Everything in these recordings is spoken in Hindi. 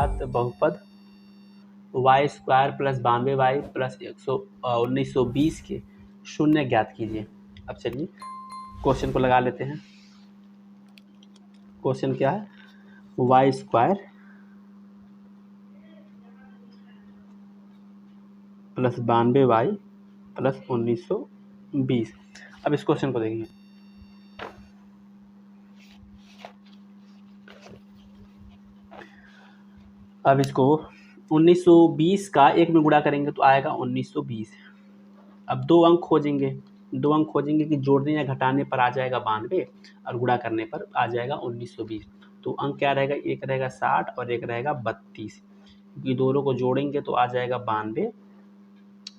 अर्थात बहुपद Y square plus 92y plus 1920 के शून्य ज्ञात कीजिए। अब चलिए क्वेश्चन को लगा लेते हैं। क्वेश्चन क्या है? Y square plus 92y plus 1920। अब इस क्वेश्चन को देखिए। अब इसको 1920 का 1 में गुणा करेंगे तो आएगा 1920। अब 2 अंक खोजेंगे कि जोड़ने या घटाने पर आ जाएगा 92 और गुणा करने पर आ जाएगा 1920। तो अंक क्या रहेगा? एक रहेगा 60 और एक रहेगा 32, क्योंकि दोनों को जोड़ेंगे तो आ जाएगा 92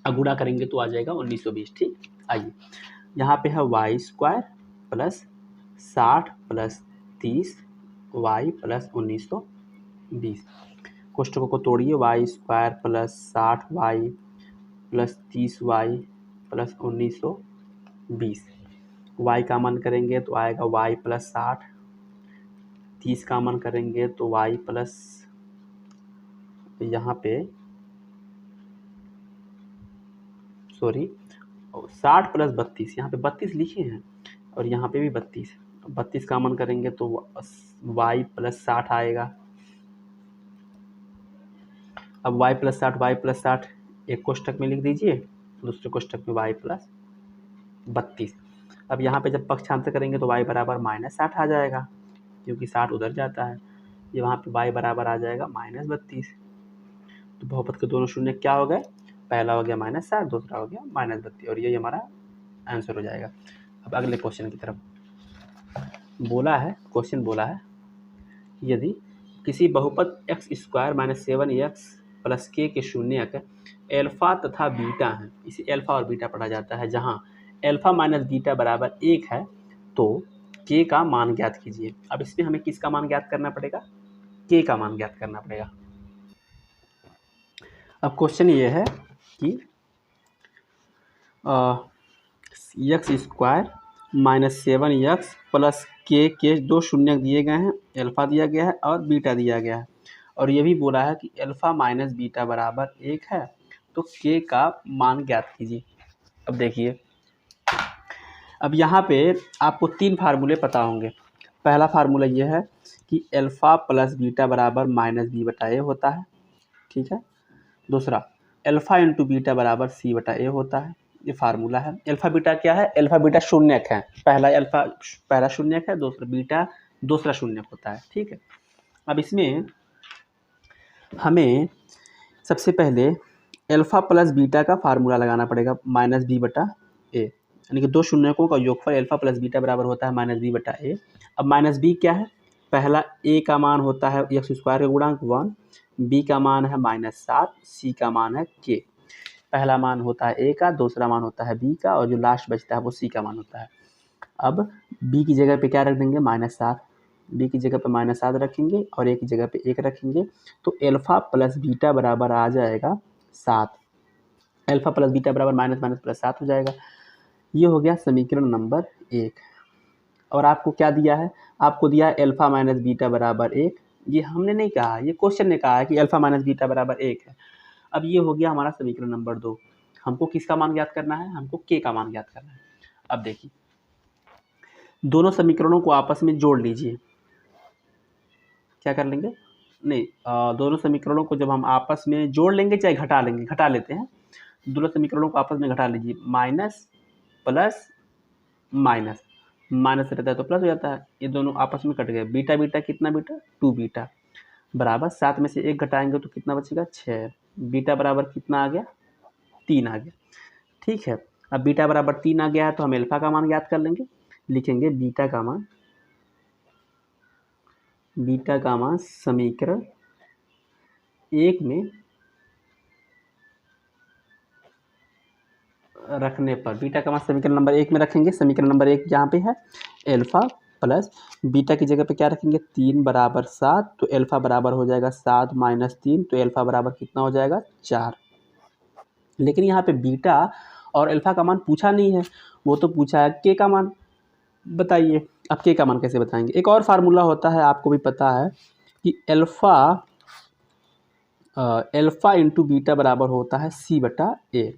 और गुणा करेंगे तो आ जाएगा 1920। ठीक, आइए यहाँ पे है Y square plus 60 plus 30 Y plus 1920। कोष्ठकों को तोड़िए। Y square plus 60 Y plus 30 Y plus 1920। Y का मान करेंगे तो आएगा वाई प्लस 60, 30 का मान करेंगे तो वाई प्लस यहाँ पे 60 प्लस 32, यहाँ पे 32 लिखे हैं और यहाँ पे भी 32 का मान करेंगे तो वाई प्लस 60 आएगा। अब y प्लस 60 एक कोष्ठक में लिख दीजिए, दूसरे कोष्ठक में y प्लस 32। अब यहाँ पे जब पक्षांतर करेंगे तो y बराबर -60 आ जाएगा, क्योंकि 60 उधर जाता है। ये वहाँ पे y बराबर आ जाएगा -32। तो बहुपद के दोनों शून्य क्या हो गए? पहला हो गया -60, दूसरा हो गया -32, और ये हमारा आंसर हो जाएगा। अब अगले क्वेश्चन की तरफ क्वेश्चन बोला है यदि किसी बहुपद x square minus 7x plus के शून्यक एल्फा तथा बीटा है, इसे एल्फा और बीटा पढ़ा जाता है, जहां एल्फा माइनस बीटा बराबर 1 है तो के का मान ज्ञात कीजिए। अब इसमें हमें किसका मान ज्ञात करना पड़ेगा? के का मान ज्ञात करना पड़ेगा। अब क्वेश्चन ये है कि x square minus 7x plus के दो शून्य दिए गए हैं, एल्फा दिया गया है और बीटा दिया गया है, और ये भी बोला है कि एल्फा माइनस बीटा बराबर 1 है तो के का मान ज्ञात कीजिए। अब देखिए, अब यहाँ पे आपको 3 फार्मूले पता होंगे। पहला फार्मूला ये है कि एल्फा प्लस बीटा बराबर -b बटा ए होता है, ठीक है। दूसरा, एल्फा इंटू बीटा बराबर c बटा ए होता है, ये फार्मूला है। एल्फा बीटा क्या है? एल्फा बीटा शून्यक है, पहला शून्यक है, दूसरा बीटा दूसरा शून्यक होता है, ठीक है। अब इसमें हमें सबसे पहले एल्फा प्लस बीटा का फार्मूला लगाना पड़ेगा, -b बटा ए, यानी कि दो शून्यकों का योगफल एल्फा प्लस बीटा बराबर होता है -b बटा ए। अब -b क्या है? पहला ए का मान होता है एक्स स्क्वायर का गुणांक 1, बी का मान है -7, सी का मान है के। पहला मान होता है ए का, दूसरा मान होता है बी का, और जो लास्ट बचता है वो सी का मान होता है। अब बी की जगह पे क्या रख देंगे? -7, बी की जगह पे -7 रखेंगे और ए की जगह पे 1 रखेंगे, तो एल्फा प्लस बीटा बराबर आ जाएगा 7। एल्फा प्लस बीटा बराबर माइनस प्लस 7 हो जाएगा। ये हो गया समीकरण नंबर 1। और आपको क्या दिया है? आपको दिया है एल्फा माइनस बीटा बराबर 1। ये हमने नहीं कहा, ये क्वेश्चन ने कहा है कि एल्फा माइनस बीटा बराबर 1 है। अब ये हो गया हमारा समीकरण नंबर 2। हमको किसका मान ज्ञात करना है? हमको के का मान ज्ञात करना है। अब देखिए, दोनों समीकरणों को आपस में जोड़ लीजिए। क्या कर लेंगे? नहीं, दोनों समीकरणों को जब हम आपस में जोड़ लेंगे चाहे घटा लेंगे, घटा लेते हैं। दोनों समीकरणों को आपस में घटा लीजिए। माइनस प्लस माइनस, माइनस रहता है तो प्लस हो जाता है, ये दोनों आपस में कट गए। बीटा बीटा कितना बीटा? 2 बीटा बराबर 7 में से 1 घटाएंगे तो कितना बचेगा? 6। बीटा बराबर कितना आ गया? 3 आ गया, ठीक है। अब बीटा बराबर 3 आ गया है तो हम एल्फा का मान ज्ञात कर लेंगे। लिखेंगे बीटा का मान समीकरण 1 में रखने पर, बीटा का मान समीकरण नंबर 1 में रखेंगे। समीकरण नंबर 1 यहाँ पे है एल्फा प्लस बीटा की जगह पे क्या रखेंगे? 3 बराबर 7, तो एल्फा बराबर हो जाएगा 7 माइनस 3, तो एल्फा बराबर कितना हो जाएगा? 4। लेकिन यहाँ पे बीटा और एल्फा का मान पूछा नहीं है, वो तो पूछा है के का मान बताइए। अब के का मान कैसे बताएंगे? एक और फार्मूला होता है, आपको भी पता है कि एल्फा एल्फ़ा इंटू बीटा बराबर होता है सी बटा ए।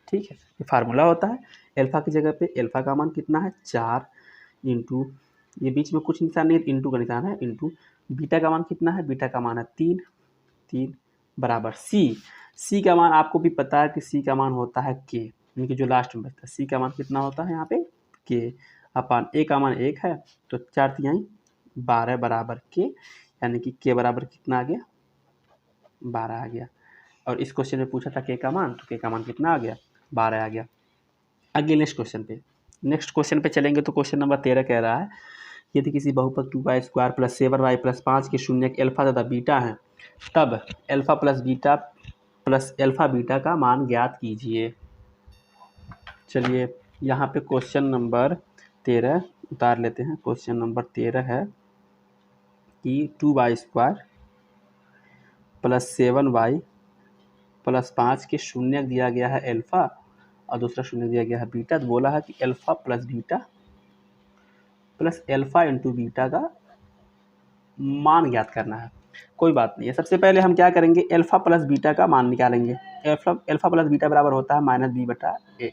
ठीक है, ये फार्मूला होता है। एल्फ़ा की जगह पे एल्फ़ा का मान कितना है 4 इंटू, ये बीच में कुछ निशान नहीं है, इंटू का निशान है, इंटू बीटा का मान कितना है, बीटा का मान है 3 बराबर सी का मान आपको भी पता है कि सी का मान होता है के, यानी कि जो लास्ट में बचता है सी का मान कितना होता है यहाँ पे के अपन ए का मान 1 है, तो 4 तिहाई 12 बराबर के, यानी कि के बराबर कितना आ गया 12 आ गया। और इस क्वेश्चन में पूछा था के का मान, तो के का मान कितना आ गया 12 आ गया। आगे नेक्स्ट क्वेश्चन पे चलेंगे तो क्वेश्चन नंबर 13 कह रहा है यदि किसी बहुपद 2y² + 7y + 5 के शून्यक एल्फा तथा बीटा हैं तब एल्फा प्लस एल्फा बीटा का मान ज्ञात कीजिए। चलिए यहाँ पे क्वेश्चन नंबर 13 उतार लेते हैं। क्वेश्चन नंबर 13 है कि 2y² + 7y + 5 के शून्यक दिया गया है एल्फा और दूसरा शून्य दिया गया है बीटा। तो बोला है कि alpha plus alpha into beta का मान ज्ञात करना है। कोई बात नहीं है, सबसे पहले हम क्या करेंगे, एल्फा प्लस बीटा का मान निकालेंगे। एल्फा प्लस बीटा बराबर होता है -b बटा ए।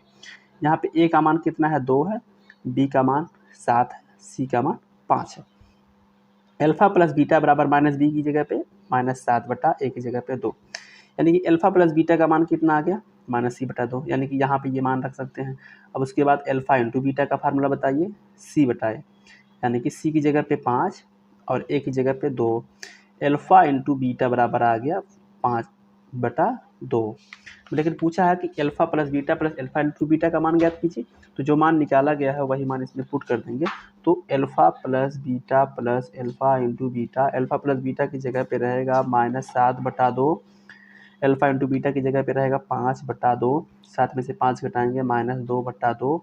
यहाँ पे ए का मान कितना है 2 है, बी का मान 7 है, सी का मान 5 है। एल्फा प्लस बीटा बराबर -b की जगह पे -7 बटा ए की जगह पे 2, यानी कि एल्फा प्लस बीटा का मान कितना आ गया -c बटा 2, यानी कि यहाँ पे ये मान रख सकते हैं। अब उसके बाद एल्फा इंटू बीटा का फार्मूला बताइए, c बटा ए, यानी कि c की जगह पे 5 और ए की जगह पे 2। एल्फा इंटू बीटा बराबर आ गया 5 बटा 2। लेकिन पूछा है कि alpha plus beta plus alpha into beta का मान ज्ञात कीजिए, तो जो मान निकाला गया है वही मान इसमें पुट कर देंगे। तो alpha plus beta plus alpha into beta, alpha plus beta की जगह पे रहेगा -7 बटा 2, एल्फा इंटू बीटा की जगह पे रहेगा 5 बटा 2, 7 में से 5 घटाएंगे -2 बटा 2,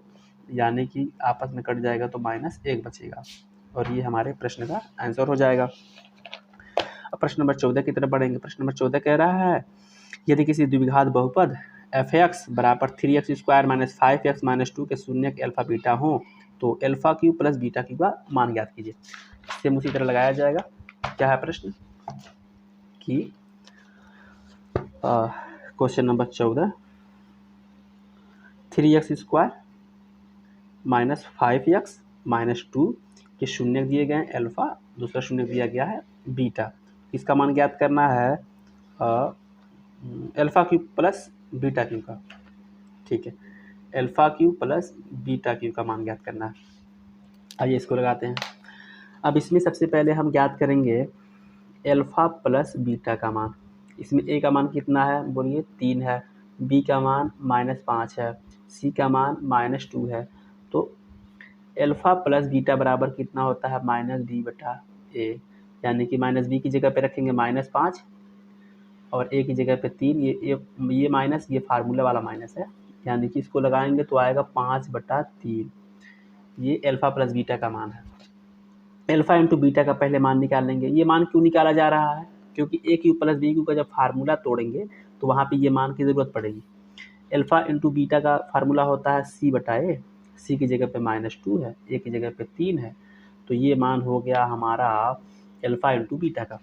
यानी कि आपस में कट जाएगा तो -1 बचेगा, और ये हमारे प्रश्न का आंसर हो जाएगा। अब प्रश्न नंबर 14 की तरफ बढ़ेंगे। प्रश्न नंबर 14 कह रहा है यदि किसी द्विघात बहुपद f(x) बराबर 3x² - 5x - 2 के शून्यक एल्फा बीटा हो तो alpha cube plus beta cube का मान ज्ञात कीजिए। सेम उसी तरह लगाया जाएगा। क्या है प्रश्न कि क्वेश्चन नंबर 14, 3x² - 5x - 2 के शून्यक दिए गए हैं एल्फा, दूसरा शून्यक दिया गया है बीटा। इसका मान ज्ञात करना है alpha cube plus beta cube का। ठीक है, alpha cube plus beta cube का मान ज्ञात करना है। आइए इसको लगाते हैं। अब इसमें सबसे पहले हम ज्ञात करेंगे एल्फा प्लस बीटा का मान। इसमें ए का मान कितना है बोलिए 3 है, बी का मान -5 है, सी का मान -2 है। तो एल्फा प्लस बीटा बराबर कितना होता है -b बटा ए, यानी कि -b की जगह पे रखेंगे -5 और ए की जगह पे 3, ये माइनस, ये फार्मूला वाला माइनस है, यानी कि इसको लगाएंगे तो आएगा 5 बटा 3। ये एल्फा प्लस बीटा का मान है। एल्फा इंटू बीटा का पहले मान निकाल लेंगे। ये मान क्यों निकाला जा रहा है, क्योंकि ए क्यूब प्लस बी क्यूब का जब फार्मूला तोड़ेंगे तो वहाँ पे ये मान की ज़रूरत पड़ेगी। एल्फा इंटू बीटा का फार्मूला होता है c बटा ए, सी की जगह पे -2 है, ए की जगह पे 3 है, तो ये मान हो गया हमारा एल्फा इंटू बीटा का।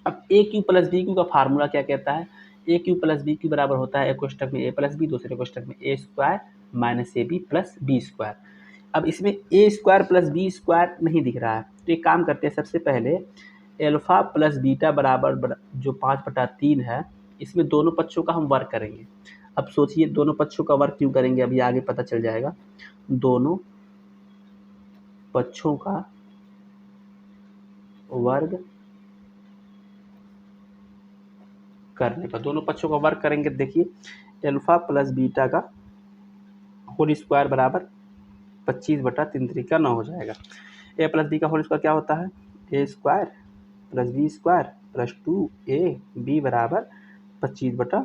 अब ए क्यूब प्लस बी क्यूब का फार्मूला क्या कहता है, ए क्यूब प्लस बी क्यूब बराबर होता है एक कोष्टक में ए प्लस बी, दूसरे कोष्टक में A square minus A B plus B square. अब इसमें A square plus B square नहीं दिख रहा है, तो एक काम करते हैं, सबसे पहले एल्फा प्लस बीटा बराबर जो 5 बटा 3 है, इसमें दोनों पक्षों का हम वर्ग करेंगे। अब सोचिए दोनों पक्षों का वर्ग क्यों करेंगे, अभी आगे पता चल जाएगा। दोनों पक्षों का वर्ग करने पर, दोनों पक्षों का वर्ग करेंगे। देखिए एल्फा प्लस बीटा का होल स्क्वायर बराबर 25 बटा 3 3 9 हो जाएगा। ए प्लस बी का होल स्क्वायर क्या होता है, A square plus B square plus 2ab बराबर 25 बटा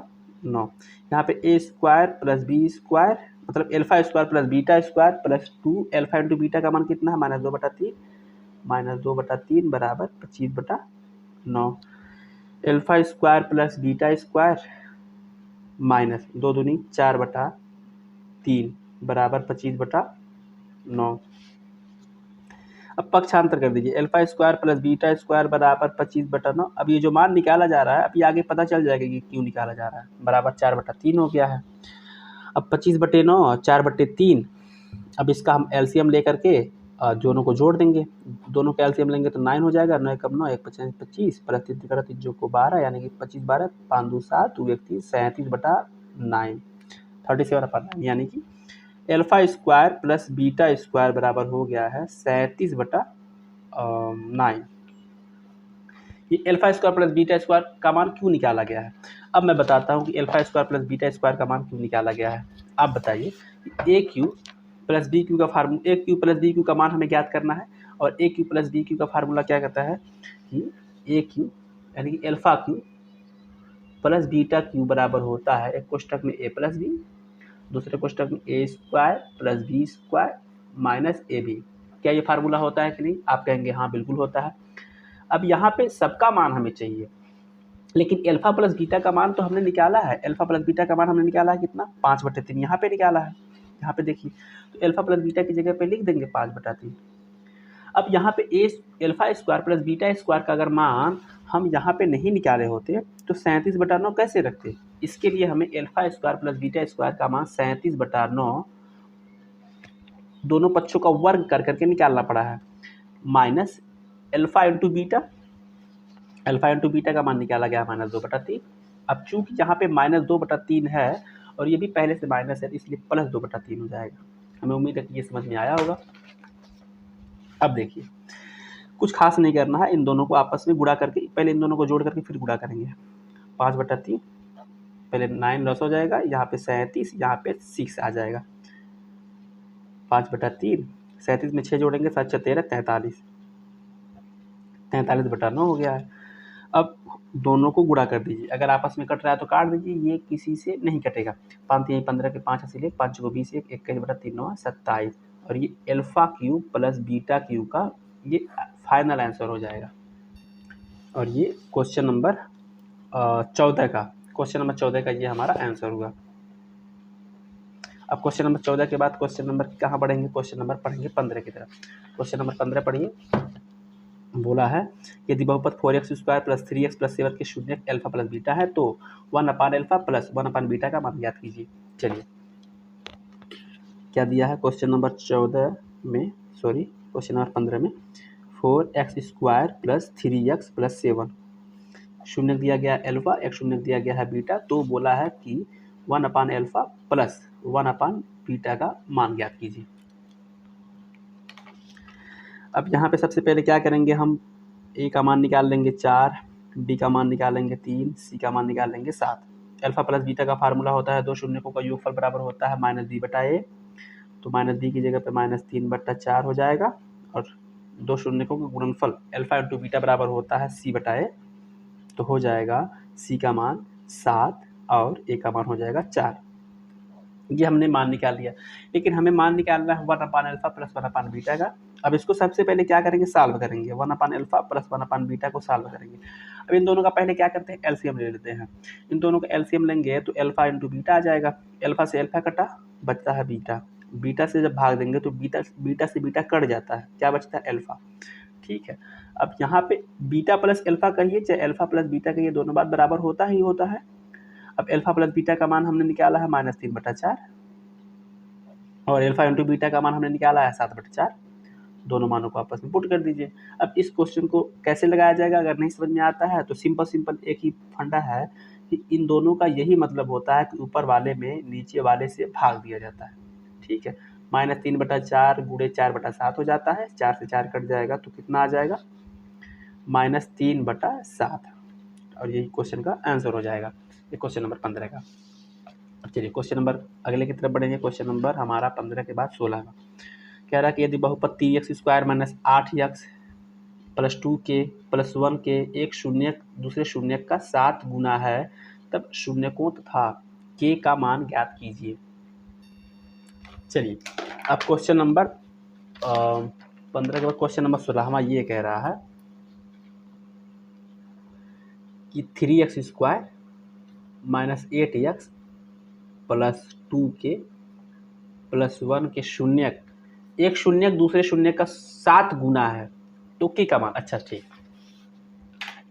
9। यहाँ पे A square plus B square मतलब alpha square plus beta square plus 2 alpha into beta का मान कितना है -2 बटा 3 बराबर 25 बटा 9। Alpha square plus beta square minus 2 दूनी 4 बटा 3 बराबर 25 बटा 9। अब पक्षांतर कर दीजिए, alpha square plus beta square बराबर 25/9। अब ये जो मान निकाला जा रहा है, अब ये आगे पता चल जाएगा कि क्यों निकाला जा रहा है, बराबर 4/3 हो गया है। अब 25/9 4/3, अब इसका हम एलसीएम लेकर के दोनों को जोड़ देंगे। दोनों का एलसीएम लेंगे तो 9 हो जाएगा, 9 कम 9 1 5 25 प्लस 3 करा 3 जो को 12, यानी कि 25 12 5 2 7 2 1 3 37/9 37/9, यानी कि alpha square plus beta square बराबर हो गया है 37/9। ये alpha square plus beta square का मान क्यों निकाला गया है, अब मैं बताता हूँ कि alpha square plus beta square का मान क्यों निकाला गया है। आप बताइए, ए क्यू प्लस बी क्यू का फार्मूला, ए क्यू प्लस बी क्यू का मान हमें ज्ञात करना है, और ए क्यू प्लस बी क्यू का फार्मूला क्या कहता है कि ए क्यू यानी कि alpha Q plus beta Q बराबर होता है एक कोष्टक में ए प्लस बी, दूसरे कोष्टक में A square plus B square minus A B. क्या ये फार्मूला होता है कि नहीं, आप कहेंगे हाँ बिल्कुल होता है। अब यहाँ पे सबका मान हमें चाहिए, लेकिन अल्फा प्लस बीटा का मान तो हमने निकाला है, अल्फा प्लस बीटा का मान हमने निकाला है कितना 5/3, यहाँ पे निकाला है। यहाँ पे देखिए, तो अल्फा प्लस बीटा की जगह पे लिख देंगे 5/3। अब यहाँ पे ए alpha square plus beta square का अगर मान हम यहाँ पे नहीं निकाले होते तो 37/9 कैसे रखते। इसके लिए हमें alpha square plus beta square का मान 37/9 दोनों पक्षों का वर्ग कर करके निकालना पड़ा है, minus alpha into beta, alpha into beta का मान निकाला गया -2/3। अब चूंकि यहाँ पे -2/3 है और ये भी पहले से माइनस है, इसलिए +2/3 हो जाएगा। हमें उम्मीद है कि ये समझ में आया होगा। अब देखिए, कुछ खास नहीं करना है, इन दोनों को आपस में गुणा करके, पहले इन दोनों को जोड़ करके फिर गुणा करेंगे। 5/3 पहले 9 लॉस हो जाएगा, यहाँ पे 37, यहाँ पे 6 आ जाएगा। 5/3 37 में 6 जोड़ेंगे 7 6 13 43, 43/9 हो गया है। अब दोनों को गुणा कर दीजिए, अगर आपस में कट रहा है तो काट दीजिए, ये किसी से नहीं कटेगा। 5 3 15 के 5 ऐसे ले, 5 को 20 1 21/3 9 27, और ये alpha cube plus beta cube का ये फाइनल आंसर हो जाएगा। और ये क्वेश्चन नंबर 14 का, क्वेश्चन नंबर 14 का ये हमारा आंसर हुआ। अब क्वेश्चन नंबर 14 के बाद क्वेश्चन नंबर कहाँ पढ़ेंगे, क्वेश्चन नंबर पढ़ेंगे 15 की तरफ। क्वेश्चन नंबर 15 पढ़िए। बोला है यदि बहुपद 4x square plus 3x plus 7 के शून्य अल्फा प्लस बीटा है तो 1/अल्फा प्लस 1/ बीटा का मान ज्ञात कीजिए। चलिए, क्या दिया है क्वेश्चन नंबर 14 में, सॉरी क्वेश्चन नंबर 15 में, 4x square plus 3x plus 7 शून्य दिया गया अल्फा, एक शून्य दिया गया है बीटा, तो बोला है कि 1/अल्फा प्लस 1/ बीटा का मान ज्ञात कीजिए। अब यहाँ पे सबसे पहले क्या करेंगे, हम ए का मान निकाल लेंगे 4, बी का मान निकालेंगे 3, सी का मान निकाल लेंगे 7। अल्फा प्लस बीटा का फार्मूला होता है दो शून्यकों का योगफल बराबर होता है -b/a, तो -b की जगह पे -3/4 हो जाएगा, और दो शून्यकों का गुणनफल अल्फा इंटू बीटा बराबर होता है c/a, तो हो जाएगा c का मान 7 और a का मान हो जाएगा 4। ये हमने मान निकाल लिया, लेकिन हमें मान निकालना है 1/अल्फा प्लस 1/ बीटा का। अब इसको सबसे पहले क्या करेंगे, सॉल्व करेंगे, 1/अल्फा प्लस 1/ बीटा को सॉल्व करेंगे। अब इन दोनों का पहले क्या करते हैं, एलसीएम ले लेते हैं। इन दोनों का एलसीएम लेंगे तो अल्फा इंटू बीटा आ जाएगा, अल्फा से अल्फा कटा, बचता है बीटा, बीटा से जब भाग देंगे तो बीटा से बीटा कट जाता है, क्या बचता है अल्फा। ठीक है, अब यहाँ पे बीटा प्लस अल्फा कहिए चाहे अल्फा प्लस बीटा कहिए, दोनों बात बराबर होता ही होता है। अब अल्फा प्लस बीटा का मान हमने निकाला है -3/4, और अल्फा इंटू बीटा का मान हमने निकाला है 7/4, दोनों मानों को आपस में पुट कर दीजिए। अब इस क्वेश्चन को कैसे लगाया जाएगा, अगर नहीं समझ में आता है तो सिंपल एक ही फंडा है कि इन दोनों का यही मतलब होता है कि ऊपर वाले में नीचे वाले से भाग दिया जाता है। ठीक है, -3/4 गुणे 4/7 हो जाता है, 4 से 4 कट जाएगा तो कितना आ जाएगा, -3/7, और यही क्वेश्चन का आंसर हो जाएगा, ये क्वेश्चन नंबर 15 का। चलिए क्वेश्चन नंबर अगले की तरफ बढ़ेंगे। क्वेश्चन नंबर हमारा 15 के बाद 16 का कह रहा है कि यदि बहुपद 3x square minus 8x plus 2k plus 1 के एक शून्य दूसरे शून्य का 7 गुना है, तब शून्यकों तथा k का मान ज्ञात कीजिए। चलिए, अब क्वेश्चन नंबर 15 के बाद क्वेश्चन नंबर 16 ये कह रहा है कि 3x square minus 8x plus 2k plus 1 के शून्य एक शून्यक दूसरे शून्य का 7 गुना है तो के का मान, अच्छा ठीक,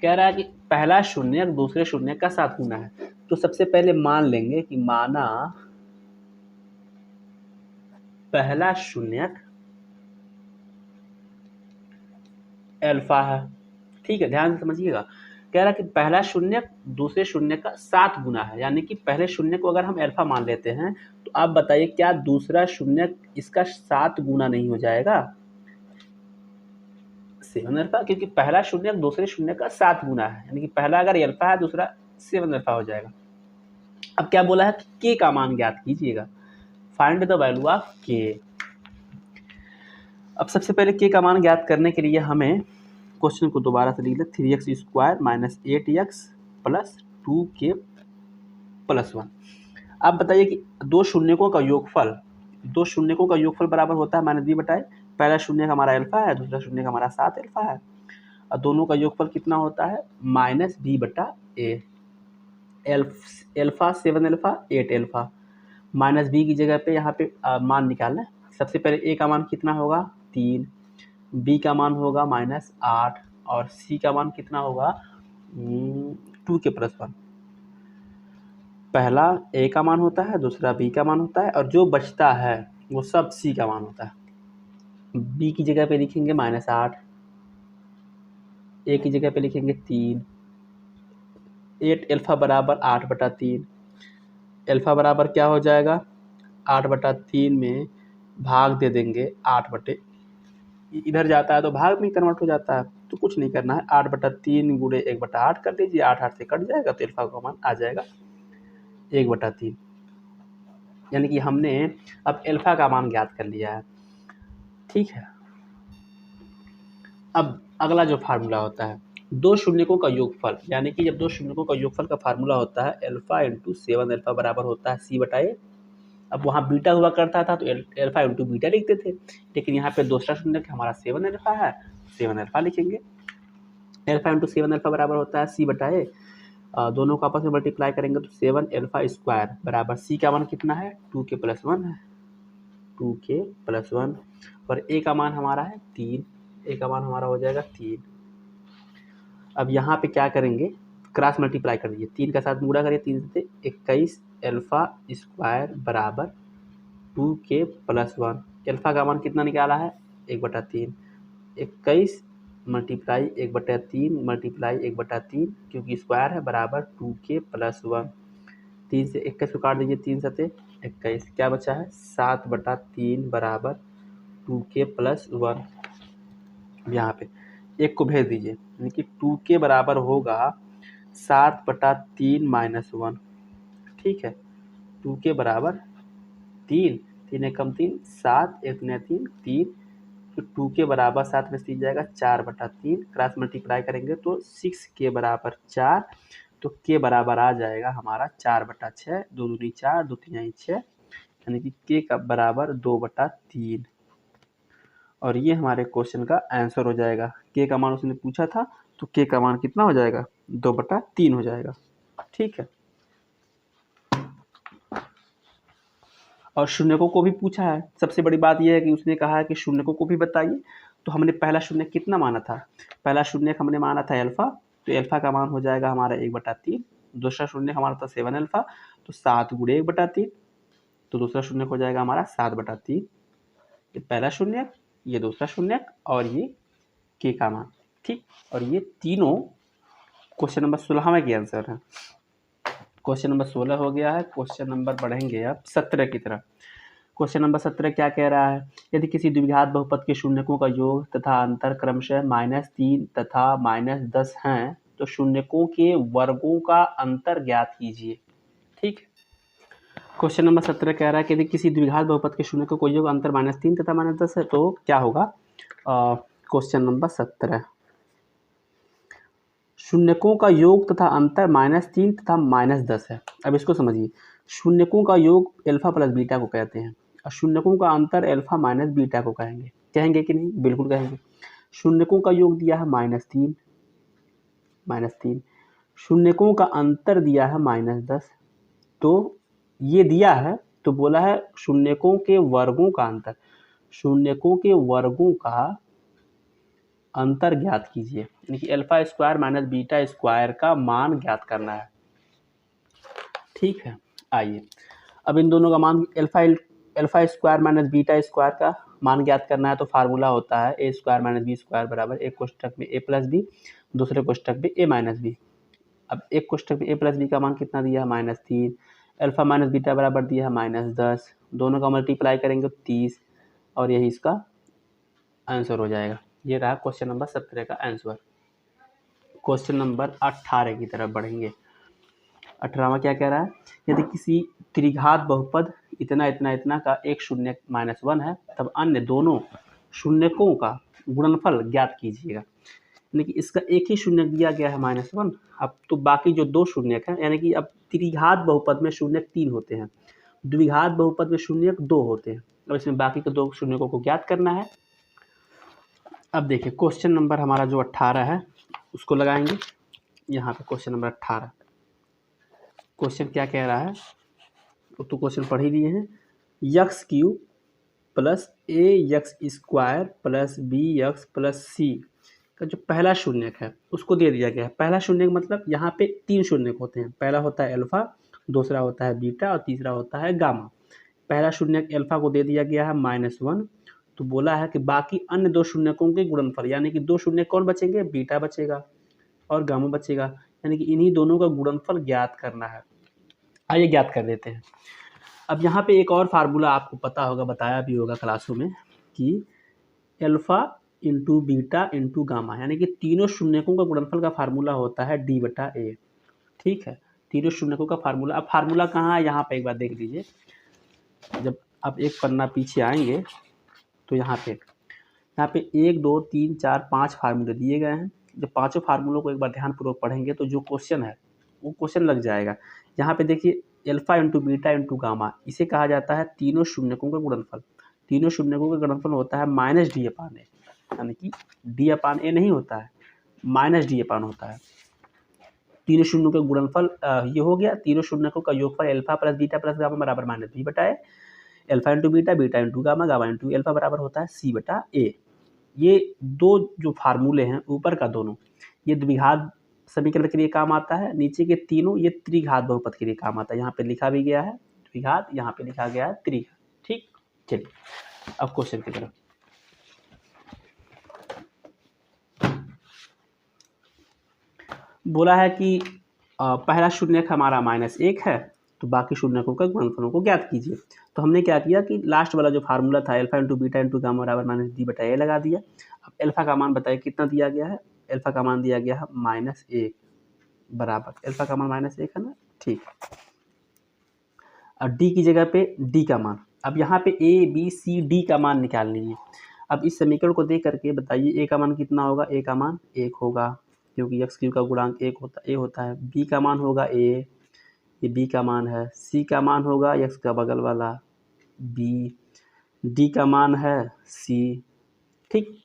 कह रहा है कि पहला शून्यक दूसरे शून्य का 7 गुना है। तो सबसे पहले मान लेंगे कि माना पहला शून्यक अल्फा है, ठीक है, ध्यान से समझिएगा। कह रहा है कि पहला शून्यक दूसरे शून्य का 7 गुना है, यानी कि पहले शून्य को अगर हम अल्फा मान लेते हैं तो आप बताइए क्या दूसरा शून्यक इसका 7 गुना नहीं हो जाएगा? 7 अल्फा, क्योंकि पहला शून्यक दूसरे शून्य का 7 गुना है, यानी कि पहला अगर अल्फा है दूसरा 7 अल्फा हो जाएगा। अब क्या बोला है कि के का मान ज्ञात कीजिएगा, फाइंड द वैल्यू ऑफ के। अब सबसे पहले के का मान ज्ञात करने के लिए हमें क्वेश्चन को दोबारा से लिख लें, 3x² minus 8x plus 2k plus 1। आप बताइए कि दो शून्यकों का योगफल बराबर होता है माइनस बी बटाए, पहला शून्य हमारा अल्फा है, दूसरा शून्य हमारा 7 अल्फा है, और दोनों का योगफल कितना होता है माइनस बी बटा A. Alpha 7 alpha 8 alpha, minus B की जगह पे यहाँ पे मान निकालना है। सबसे पहले ए का मान कितना होगा 3, बी का मान होगा -8 और सी का मान कितना होगा 2k प्लस 1। पहला ए का मान होता है, दूसरा बी का मान होता है, और जो बचता है वो सब सी का मान होता है। बी की जगह पे लिखेंगे -8, ए की जगह पे लिखेंगे 3, 8 अल्फा बराबर 8/3, अल्फा बराबर क्या हो जाएगा 8/3 में भाग दे देंगे 8 इधर जाता है तो भाग में कन्वर्ट हो जाता है, तो कुछ नहीं करना है, 8/3 गुणे 1/8 कर दीजिए, 8 से कट जाएगा तो अल्फा का मान आ जाएगा 1/3। यानी कि हमने अब अल्फा का मान ज्ञात कर लिया है, ठीक है। अब अगला जो फार्मूला होता है दो शून्यकों का योगफल, यानी कि जब दो शून्यकों का योगफल का फार्मूला होता है अल्फा इंटू 7 अल्फा बराबर होता है सी बटाए। अब वहाँ बीटा हुआ करता था तो अल्फा इंटू बीटा लिखते थे, लेकिन यहाँ पे दूसरा शून्यक हमारा 7 अल्फा है, 7 अल्फा लिखेंगे। अल्फा इंटू 7 अल्फा बराबर होता है सी बटाए, दोनों को आपस में मल्टीप्लाई करेंगे तो 7 अल्फा स्क्वायर बराबर सी का मान कितना है 2k प्लस 1 है, 2k प्लस 1, और ए का मान हमारा है 3, ए का मान हमारा हो जाएगा 3। अब यहाँ पे क्या करेंगे क्रॉस मल्टीप्लाई कर दीजिए, 3 का साथ गुणा करिए, 3 से 21 अल्फा स्क्वायर बराबर 2k प्लस 1। अल्फा का मान कितना निकाला है 1/3, 21 मल्टीप्लाई 1/3 मल्टीप्लाई 1/3, क्योंकि स्क्वायर है बराबर 2k प्लस 1। 3 से 21 को काट दीजिए, 3 सते 21, क्या बचा है 7/3 बराबर 2k प्लस 1। यहाँ पे एक को भेज दीजिए, यानी कि 2k बराबर होगा 7/3 माइनस 1, ठीक है। 2k बराबर 3, 3 एक कम 3, 7 एक नया 3, 3, तो 2k बराबर 7 में से 3 जाएगा 4/3, क्रॉस मल्टीप्लाई करेंगे तो 6k बराबर 4, तो k बराबर आ जाएगा हमारा 4/6, 2 दूनी 4, 2 तीन 6, यानी कि k का बराबर 2/3, और ये हमारे क्वेश्चन का आंसर हो जाएगा। k का मान उसने पूछा था तो k का मान कितना हो जाएगा 2/3 हो जाएगा, ठीक है। और शून्यकों को भी पूछा है, सबसे बड़ी बात यह है कि उसने कहा है कि शून्यकों को भी बताइए, तो हमने पहला शून्य कितना माना था, पहला शून्य हमने माना था अल्फा, तो अल्फा का मान हो जाएगा हमारा 1/3, दूसरा शून्य हमारा था 7 अल्फा, तो 7 गुणे 1/3, तो दूसरा शून्य हो जाएगा हमारा 7/3, ये पहला शून्य, ये दूसरा शून्य, और ये के का मान, ठीक। और ये तीनों क्वेश्चन नंबर 16 के आंसर है। क्वेश्चन नंबर 16 हो गया है, क्वेश्चन नंबर बढ़ेंगे अब 17 की तरफ। क्वेश्चन नंबर 17 क्या कह रहा है, यदि किसी द्विघात बहुपद के शून्यकों का योग तथा अंतर क्रमशः -3 तथा -10 हैं तो शून्यकों के वर्गों का अंतर ज्ञात कीजिए, ठीक। क्वेश्चन नंबर 17 कह रहा है कि यदि किसी द्विघात बहुपद के शून्यकों का योग अंतर -3 तथा -10 है तो क्या होगा। क्वेश्चन नंबर 17 शून्यकों का योग तथा अंतर -3 तथा -10 है। अब इसको समझिए, शून्यकों का योग अल्फा प्लस बीटा को कहते हैं और शून्यकों का अंतर अल्फा माइनस बीटा को कहेंगे, कहेंगे कि नहीं, बिल्कुल कहेंगे। शून्यकों का योग दिया है -3, शून्यकों का अंतर दिया है -10, तो ये दिया है तो बोला है शून्यकों के वर्गों का अंतर, शून्यकों के वर्गों का अंतर ज्ञात कीजिए, यानी कि alpha square minus beta square का मान ज्ञात करना है। ठीक है, आइए अब इन दोनों का मान alpha square minus beta square का मान ज्ञात करना है। तो फार्मूला होता है A square minus B square बराबर एक कोष्ठक में ए प्लस बी, दूसरे कोष्ठक में ए माइनस बी। अब एक कोष्ठक में ए प्लस बी का मान कितना दिया है -3, अल्फा माइनस बीटा बराबर दिया है -10, दोनों का मल्टीप्लाई करेंगे तो 30 और यही इसका आंसर हो जाएगा। ये रहा क्वेश्चन नंबर 17 का आंसर। क्वेश्चन नंबर 18 की तरफ बढ़ेंगे। 18वां क्या कह रहा है, यदि किसी त्रिघात बहुपद इतना इतना इतना का एक शून्य -1 है तब अन्य दोनों शून्यकों का गुणनफल ज्ञात कीजिएगा। यानी कि इसका एक ही शून्य दिया गया है -1। अब तो बाकी जो दो शून्यक हैं, यानी कि अब त्रिघात बहुपद में शून्यक 3 होते हैं, द्विघात बहुपद में शून्यक 2 होते हैं। अब इसमें बाकी के दो शून्यकों को ज्ञात करना है। अब देखिए क्वेश्चन नंबर हमारा जो 18 है उसको लगाएंगे यहाँ पे। क्वेश्चन नंबर 18 क्वेश्चन क्या कह रहा है, तो क्वेश्चन पढ़ ही लिए हैं। X cube plus A x square plus B x plus C का जो पहला शून्यक है उसको दे दिया गया है। पहला शून्यक मतलब यहाँ पे 3 शून्यक होते हैं, पहला होता है अल्फा, दूसरा होता है बीटा और तीसरा होता है गामा। पहला शून्यक अल्फा को दे दिया गया है -1। तो बोला है कि बाकी अन्य दो शून्यकों के गुणनफल, यानी कि दो शून्यक कौन बचेंगे, बीटा बचेगा और गामा बचेगा, यानी कि इन्हीं दोनों का गुणनफल ज्ञात करना है। आइए ज्ञात कर देते हैं। अब यहाँ पे एक और फार्मूला आपको पता होगा, बताया भी होगा क्लासों में, कि alpha into beta into gamma, यानी कि तीनों शून्यकों का गुणनफल का फार्मूला होता है D/A। ठीक है, तीनों शून्यकों का फार्मूला। अब फार्मूला कहाँ है, यहाँ पे एक बार देख लीजिए। जब आप एक पन्ना पीछे आएंगे तो यहाँ पे 1 2 3 4 5 फार्मूले दिए गए हैं। जब पांचों फार्मूलों को एक बार ध्यानपूर्वक पढ़ेंगे तो जो क्वेश्चन है वो क्वेश्चन लग जाएगा। यहाँ पे देखिए alpha into beta into gamma, इसे कहा जाता है तीनों शून्यकों का गुणनफल। तीनों शून्यकों का गुणनफल होता है -D/A, यानी कि D/A नहीं होता है, -D/A होता है। तीनों शून्यों का गुणनफल ये हो गया, तीनों शून्यकों का योगफल alpha plus beta plus gamma बराबर -B/A। Alpha into beta, beta into gamma, gamma into alpha बराबर होता है C/A। ये दो जो फार्मूले हैं ऊपर का दोनों, ये द्विघात समीकरण के लिए काम आता है, नीचे के तीनों ये त्रिघात बहुपद के लिए काम आता है। यहाँ पे लिखा भी गया है द्विघात, यहाँ पे लिखा गया है त्रिघात। ठीक, चलिए अब क्वेश्चन की तरफ। बोला है कि पहला शून्यक हमारा -1 है, तो बाकी शून्यकों का गुणनफलों को ज्ञात कीजिए। तो हमने क्या किया कि लास्ट वाला जो फार्मूला था alpha into beta into gamma बराबर -D/A लगा दिया। अब अल्फा का मान बताइए कितना दिया गया है, अल्फा का मान दिया गया है -1 बराबर, अल्फा का मान -1 है ना, ठीक। और डी की जगह पे डी का मान, अब यहाँ पे ए बी सी डी का मान निकाल लीजिए। अब इस समीकरण को देख करके बताइए ए का मान कितना होगा, ए का मान 1 होगा क्योंकि एक्स क्यू का गुणांक 1 होता ए होता है। बी का मान होगा ए, ये बी का मान है। सी का मान होगा एक्स का बगल वाला बी, डी का मान है सी। ठीक,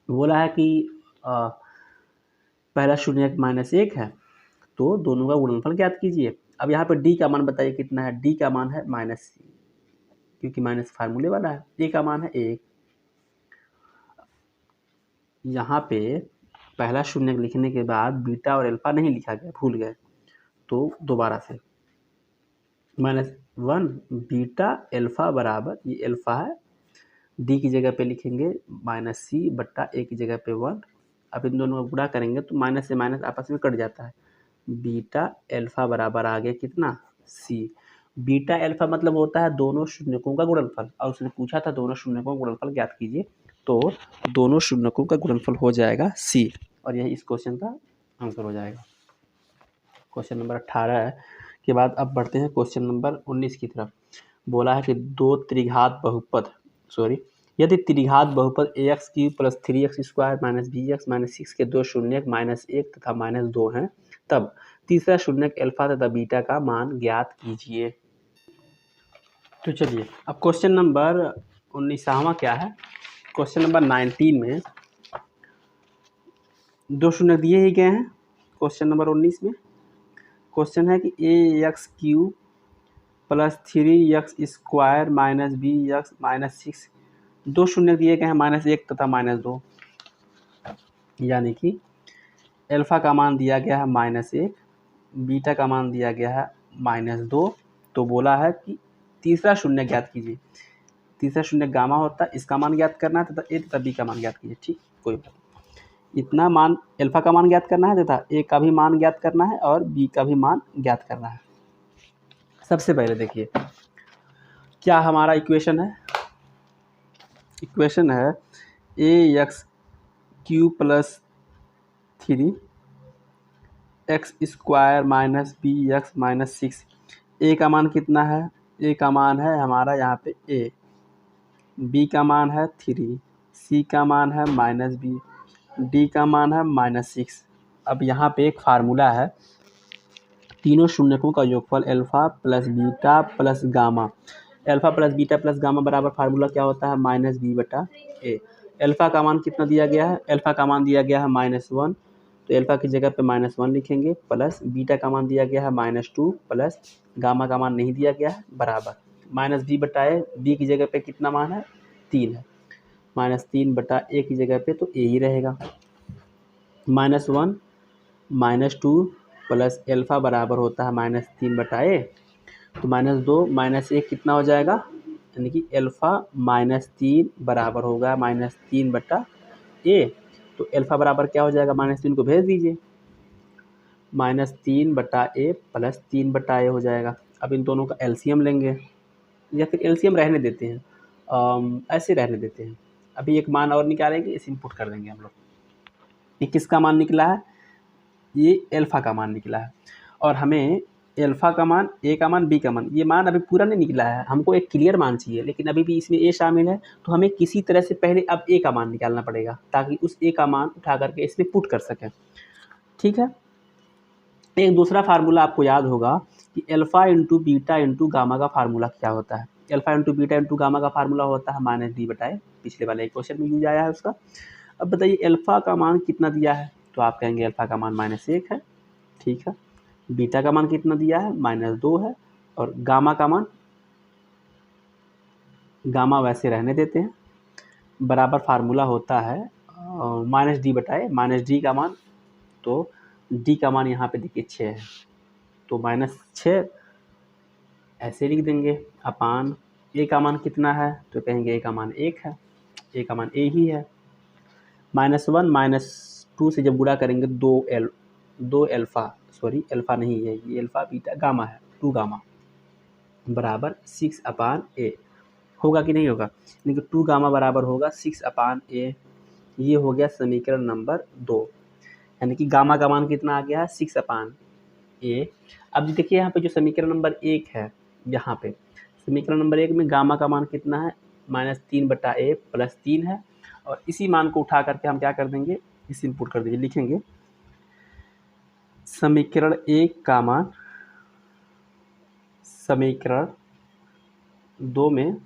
बोला है कि पहला शून्यक -1 है तो दोनों का गुणनफल ज्ञात कीजिए। अब यहाँ पे डी का मान बताइए कितना है, डी का मान है -C, क्योंकि माइनस फार्मूले वाला है। ए का मान है 1। यहाँ पे पहला शून्यक लिखने के बाद बीटा और अल्फा नहीं लिखा गया, भूल गए, तो दोबारा से -1 बीटा अल्फा बराबर, ये अल्फा है, डी की जगह पे लिखेंगे -C/A की जगह पे 1। अब इन दोनों का गुणा करेंगे तो माइनस से माइनस आपस में कट जाता है। बीटा अल्फा बराबर आ गया कितना, C। बीटा अल्फा मतलब होता है दोनों शून्यकों का गुणनफल, और उसने पूछा था दोनों शून्यकों का गुणनफल ज्ञात कीजिए, तो दोनों शून्यकों का गुणनफल हो जाएगा C, और यही इस क्वेश्चन का आंसर हो जाएगा। क्वेश्चन नंबर 18 के बाद अब बढ़ते हैं क्वेश्चन नंबर 19 की तरफ। बोला है कि दो त्रिघात बहुपद, यदि त्रिघात बहुपद ax³ + 3x² - bx - 6 के दो शून्यक -1 तथा -2 हैं, तब तीसरा शून्यक अल्फा तथा बीटा का मान ज्ञात कीजिए। तो चलिए अब क्वेश्चन नंबर 19वां क्या है, क्वेश्चन नंबर 19 में दो शून्यक दिए ही गए हैं। क्वेश्चन नंबर 19 में क्वेश्चन है कि ax³ + 3x² - bx - 6 दो शून्य दिए गए हैं, -1 तथा -2, यानी कि अल्फ़ा का मान दिया गया है -1, बीटा का मान दिया गया है -2। तो बोला है कि तीसरा शून्य ज्ञात कीजिए। तीसरा शून्य गामा होता है, इसका मान ज्ञात करना है तथा ए तथा बी का मान ज्ञात कीजिए। ठीक, कोई बात नहीं। इतना मान अल्फ़ा का मान ज्ञात करना है तथा ए का भी मान ज्ञात करना है और बी का भी मान ज्ञात करना है। सबसे पहले देखिए क्या हमारा इक्वेशन है। इक्वेशन है ax³ + 3 x² - bx - 6। ए का मान कितना है? ए का मान है हमारा यहाँ पे ए, बी का मान है 3, सी का मान है -b, डी का मान है -6। अब यहाँ पे एक फार्मूला है, तीनों शून्यकों का योगफल alpha plus beta plus gamma. Alpha plus beta plus gamma बराबर फार्मूला क्या होता है? -b/a। अल्फ़ा का मान कितना दिया गया है? अल्फ़ा का मान दिया गया है -1, तो अल्फ़ा की जगह पे -1 लिखेंगे, प्लस बीटा का मान दिया गया है -2 प्लस गामा का मान नहीं दिया गया है, बराबर -b/a। बी की जगह पे कितना मान है? 3 है, -3/a की जगह पे तो a ही रहेगा। -1 -2 प्लस अल्फ़ा बराबर होता है -3/a, तो -2 -1 कितना हो जाएगा? यानी कि अल्फ़ा -3 बराबर होगा -3/a। तो अल्फ़ा बराबर क्या हो जाएगा? -3 को भेज दीजिए, -3/a प्लस 3/a हो जाएगा। अब इन दोनों का एलसीएम लेंगे, या फिर एलसीएम रहने देते हैं, ऐसे रहने देते हैं। अभी एक मान और निकालेंगे, इसे इनपुट कर देंगे हम लोग। ये किसका मान निकला है? ये अल्फ़ा का मान निकला है, और हमें अल्फ़ा का मान, ए का मान, बी का मान, ये मान अभी पूरा नहीं निकला है, हमको एक क्लियर मान चाहिए, लेकिन अभी भी इसमें ए शामिल है, तो हमें किसी तरह से पहले अब ए का मान निकालना पड़ेगा, ताकि उस ए का मान उठा करके इसमें पुट कर सकें। ठीक है, एक दूसरा फार्मूला आपको याद होगा कि alpha into beta into gamma का फार्मूला क्या होता है? Alpha into beta into gamma का फार्मूला होता है -d/a। पिछले वाले क्वेश्चन में यूज आया है उसका। अब बताइए अल्फ़ा का मान कितना दिया है? तो आप कहेंगे अल्फ़ा का मान -1 है, ठीक है। बीटा का मान कितना दिया है? -2 है, और गामा का मान, गामा वैसे रहने देते हैं, बराबर फार्मूला होता है -d/a। -d का मान, तो d का मान यहाँ पे देखिए 6 है, तो -6 ऐसे लिख देंगे, अपान ए का मान कितना है? तो कहेंगे ए का मान 1 है, ए का मान ए ही है। -1 -2 से जब गुणा करेंगे 2 अल्फ़ा, सॉरी अल्फ़ा नहीं है ये, अल्फ़ा बीटा गामा है, 2 गामा बराबर 6/a होगा कि नहीं होगा? यानी कि 2 गामा बराबर होगा 6/a। ये हो गया समीकरण नंबर 2, यानी कि गामा का मान कितना आ गया है? 6/a। अब देखिए यहाँ पे जो समीकरण नंबर 1 है, यहाँ पे समीकरण नंबर 1 में गामा का मान कितना है? -3/a प्लस 3 है, और इसी मान को उठा करके हम क्या कर देंगे? इस इनपुट कर दीजिए, लिखेंगे समीकरण 1 का मान समीकरण 2 में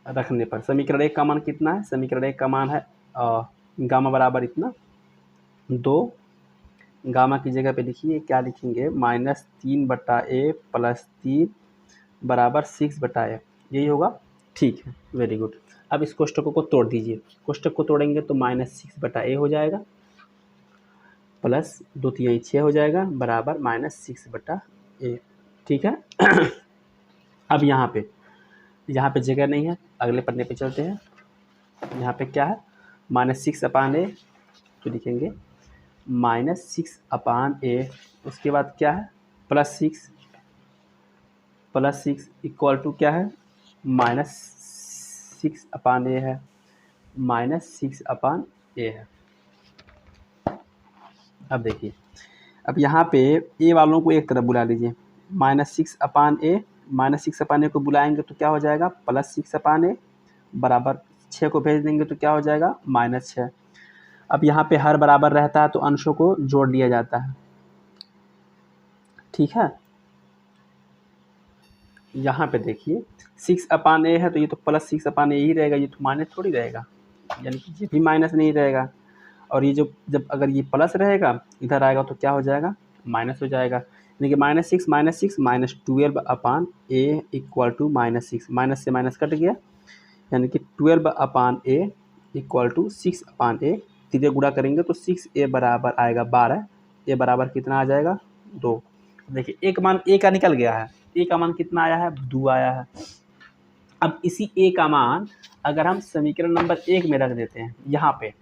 रखने पर। समीकरण 1 का मान कितना है? समीकरण 1 का मान है गामा बराबर इतना 2, गामा की जगह पे लिखिए क्या लिखेंगे? -3/a प्लस 3 बराबर 6/a, यही होगा। ठीक है, वेरी गुड। अब इस कोष्टकों को तोड़ दीजिए, कोष्टक को तोड़ेंगे तो -6/a हो जाएगा, प्लस 2 3 6 हो जाएगा, बराबर -6/a। ठीक है। अब यहाँ पे जगह नहीं है, अगले पन्ने पे चलते हैं। यहाँ पे क्या है? -6/a, तो लिखेंगे -6/a। उसके बाद क्या है? +6 इक्वल टू क्या है? -6/a है, -6/a है। अब देखिए, अब यहाँ पे ए वालों को एक तरफ बुला लीजिए, -6/a को बुलाएंगे तो क्या हो जाएगा? +6/a बराबर 6 को भेज देंगे तो क्या हो जाएगा? -6। अब यहाँ पे हर बराबर रहता है तो अंशों को जोड़ लिया जाता है, ठीक है। यहाँ पे देखिए 6/a है, तो ये तो +6/a ही रहेगा, ये तो माइनस थोड़ी रहेगा, यानी कि ये भी माइनस नहीं रहेगा। और ये जो जब अगर ये प्लस रहेगा इधर आएगा तो क्या हो जाएगा? माइनस हो जाएगा। देखिए -6 -12/a इक्वल टू -6, माइनस से माइनस कट गया, यानी कि 12/a इक्वल टू 6/a। सीधे गुणा करेंगे तो 6a बराबर आएगा 12, a बराबर कितना आ जाएगा 2। देखिए एक मान a का निकल गया है, a का मान कितना आया है 2 आया है। अब इसी a का मान अगर हम समीकरण नंबर 1 में रख देते हैं यहाँ पे,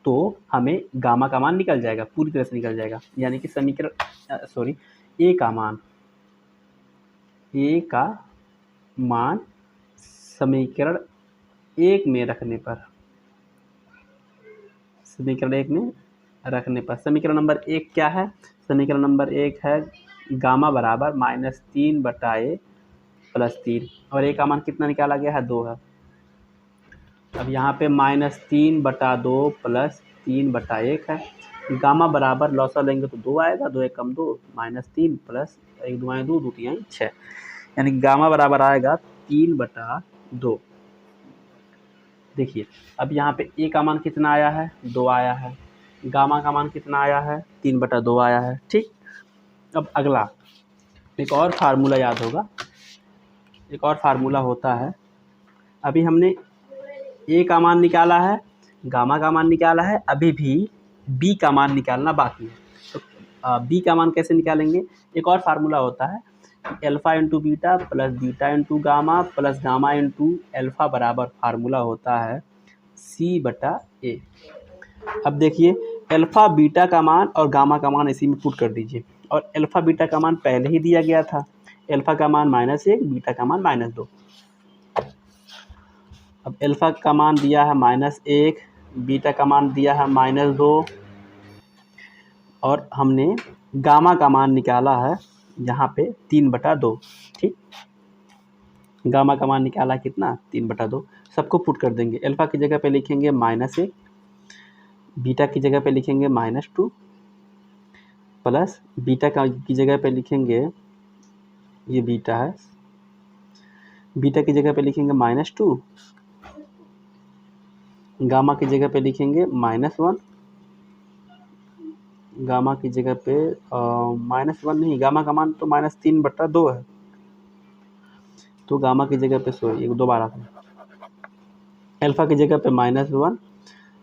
तो हमें गामा का मान निकल जाएगा, पूरी तरह से निकल जाएगा। यानी कि समीकरण a का मान समीकरण 1 में रखने पर, समीकरण नंबर 1 क्या है? समीकरण नंबर 1 है गामा बराबर -3/a + 3, और a का मान कितना निकाला गया है 2 है। अब यहाँ पे -3/2 + 3/1 है। गामा बराबर लॉसा लेंगे तो 2 आएगा, 2 एकम 2, -3 + 1 2 2 2 3 6, यानी गामा बराबर आएगा 3/2। देखिए अब यहाँ पे a का मान कितना आया है 2 आया है, गामा का मान कितना आया है 3/2 आया है। ठीक, अब अगला एक और फार्मूला याद होगा, एक और फार्मूला होता है, अभी हमने a का मान निकाला है, गामा का मान निकाला है, अभी भी b का मान निकालना बाकी है। तो b का मान कैसे निकालेंगे? एक और फार्मूला होता है alpha into beta plus beta into gamma plus gamma into alpha बराबर फार्मूला होता है c/a। अब देखिए अल्फा बीटा का मान और गामा का मान इसी में पुट कर दीजिए, और अल्फा बीटा का मान पहले ही दिया गया था, अल्फा का मान -1, बीटा का मान -2। अब अल्फा का मान दिया है -1, बीटा का मान दिया है -2, और हमने गामा का मान निकाला है यहाँ पे 3/2। ठीक, गामा का मान निकाला कितना 3/2। सबको पुट कर देंगे, अल्फा की जगह पे लिखेंगे -1, बीटा की जगह पे लिखेंगे -2, प्लस बीटा की जगह पे लिखेंगे, ये बीटा है, बीटा की जगह पे लिखेंगे -2, गामा की जगह पे लिखेंगे -1, गामा की जगह पे -1 नहीं, गामा का मान तो -3/2 है, तो गामा की जगह पे एक दोबारा अल्फा की जगह पे -1,